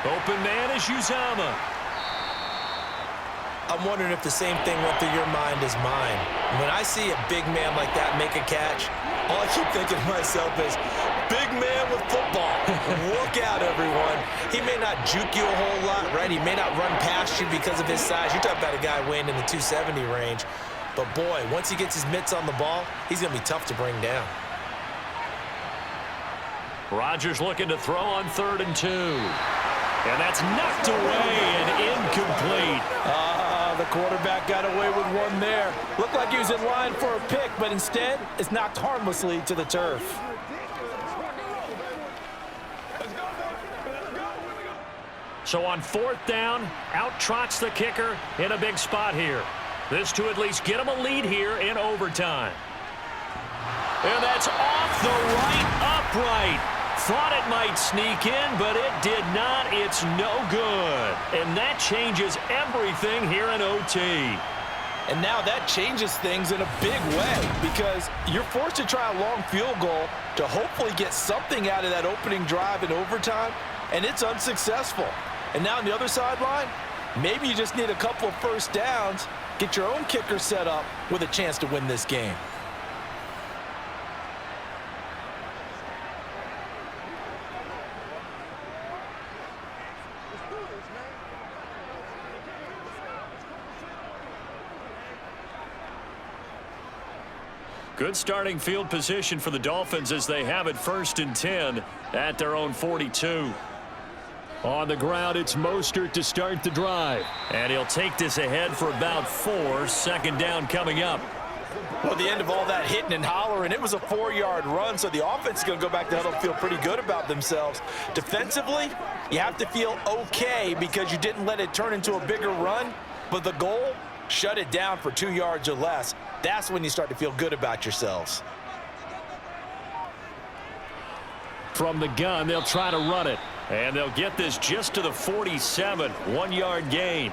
Open man is Uzama. I'm wondering if the same thing went through your mind as mine. When I see a big man like that make a catch, all I keep thinking to myself is, big man with football. Look out, everyone. He may not juke you a whole lot, right? He may not run past you because of his size. You're talking about a guy weighing in the 270 range. But, boy, once he gets his mitts on the ball, he's going to be tough to bring down. Rodgers looking to throw on 3rd and 2. And that's knocked away and incomplete. The quarterback got away with one there. Looked like he was in line for a pick, but instead, it's knocked harmlessly to the turf. So on 4th down, out trots the kicker in a big spot here. This to at least get him a lead here in overtime. And that's off the right upright. Thought it might sneak in, but it did not. It's no good. And that changes everything here in OT. And now that changes things in a big way because you're forced to try a long field goal to hopefully get something out of that opening drive in overtime, and it's unsuccessful. And now on the other sideline, maybe you just need a couple of first downs, get your own kicker set up with a chance to win this game. Good starting field position for the Dolphins as they have it 1st and 10 at their own 42. On the ground, it's Mostert to start the drive. And he'll take this ahead for about 4. 2nd down coming up. Well, at the end of all that hitting and hollering, it was a 4-yard run, so the offense is going to go back to huddle and feel pretty good about themselves. Defensively, you have to feel okay because you didn't let it turn into a bigger run, but the goal, shut it down for 2 yards or less. That's when you start to feel good about yourselves. From the gun, they'll try to run it. And they'll get this just to the 47. 1-yard gain.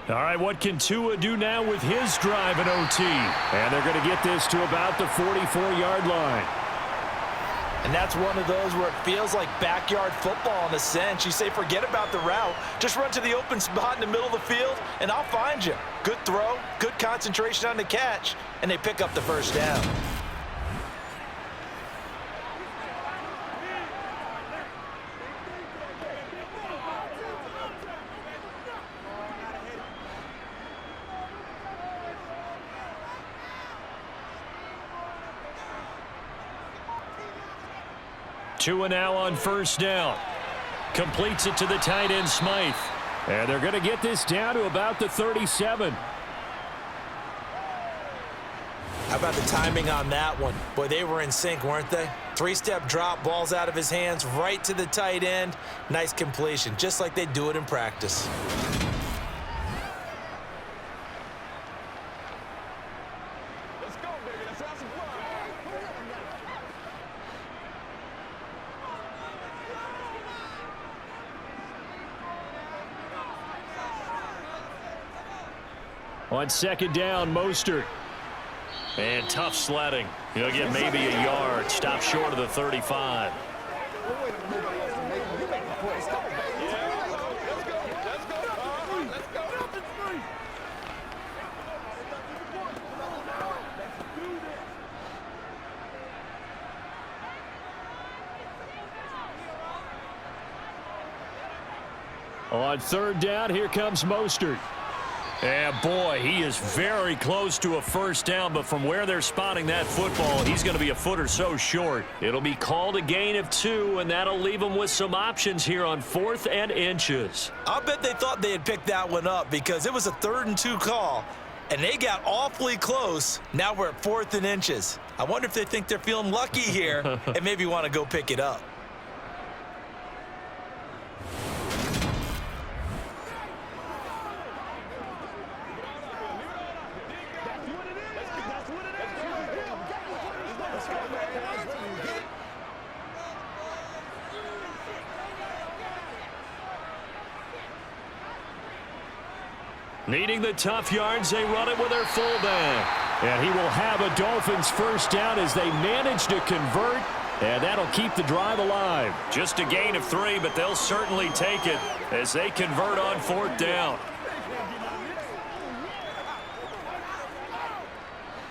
All right, what can Tua do now with his drive in OT? And they're going to get this to about the 44-yard line. And that's one of those where it feels like backyard football in a sense. You say, forget about the route. Just run to the open spot in the middle of the field, and I'll find you. Good throw, good concentration on the catch, and they pick up the first down. Tua now on first down. Completes it to the tight end, Smythe. And they're going to get this down to about the 37. How about the timing on that one? Boy, they were in sync, weren't they? Three-step drop, balls out of his hands, right to the tight end. Nice completion, just like they do it in practice. Let's go, baby. Let's have some fun. On second down, Mostert. And tough sledding. He'll get maybe a yard. Stop short of the 35. On third down, here comes Mostert. And boy, he is very close to a first down, but from where they're spotting that football, he's going to be a foot or so short. It'll be called a gain of 2, and that'll leave him with some options here on 4th and inches. I'll bet they thought they had picked that one up because it was a 3rd and 2 call, and they got awfully close. Now we're at 4th and inches. I wonder if they think they're feeling lucky here and maybe want to go pick it up. Needing the tough yards, they run it with their fullback. And he will have a Dolphins first down as they manage to convert, and that'll keep the drive alive. Just a gain of 3, but they'll certainly take it as they convert on 4th down.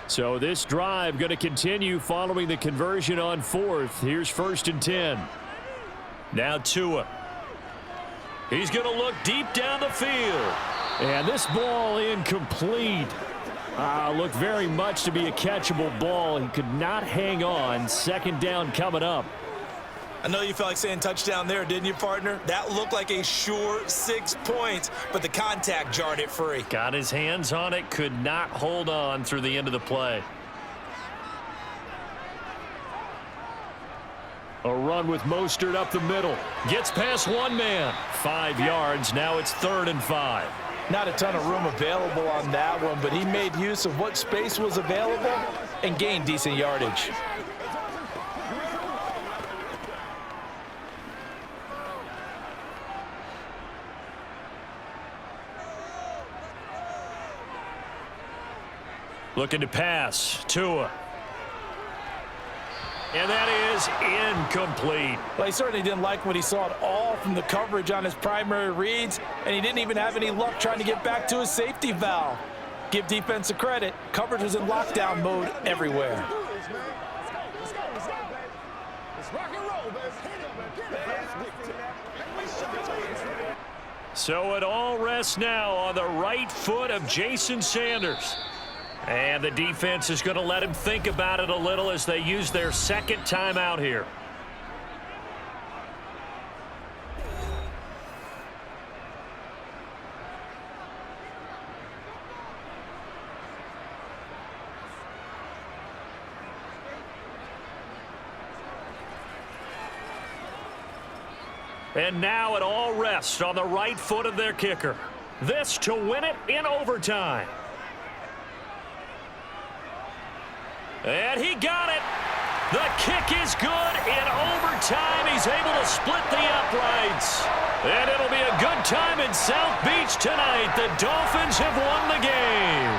So this drive going to continue following the conversion on 4th. Here's 1st and 10. Now Tua. He's going to look deep down the field. And this ball incomplete. Looked very much to be a catchable ball. He could not hang on. Second down coming up. I know you felt like saying touchdown there, didn't you, partner? That looked like a sure 6 points, but the contact jarred it free. Got his hands on it, could not hold on through the end of the play. A run with Mostert up the middle. Gets past one man. 5 yards. Now it's 3rd and 5. Not a ton of room available on that one, but he made use of what space was available and gained decent yardage. Looking to pass. Tua. And that is incomplete. Well, he certainly didn't like what he saw at all from the coverage on his primary reads, and he didn't even have any luck trying to get back to his safety valve. Give defense a credit. Coverage was in lockdown mode everywhere. So it all rests now on the right foot of Jason Sanders. And the defense is going to let him think about it a little as they use their second timeout here. And now it all rests on the right foot of their kicker. This to win it in overtime. And he got it. The kick is good in overtime. He's able to split the uprights. And it'll be a good time in South Beach tonight. The Dolphins have won the game.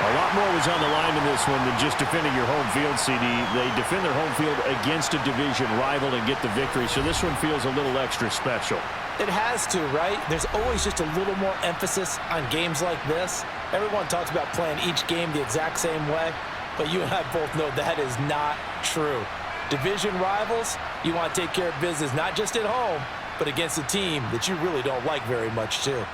A lot more was on the line in this one than just defending your home field, CD. They defend their home field against a division rival and get the victory, so this one feels a little extra special. It has to, right? There's always just a little more emphasis on games like this. Everyone talks about playing each game the exact same way, but you and I both know that is not true. Division rivals, you want to take care of business not just at home, but against a team that you really don't like very much, too.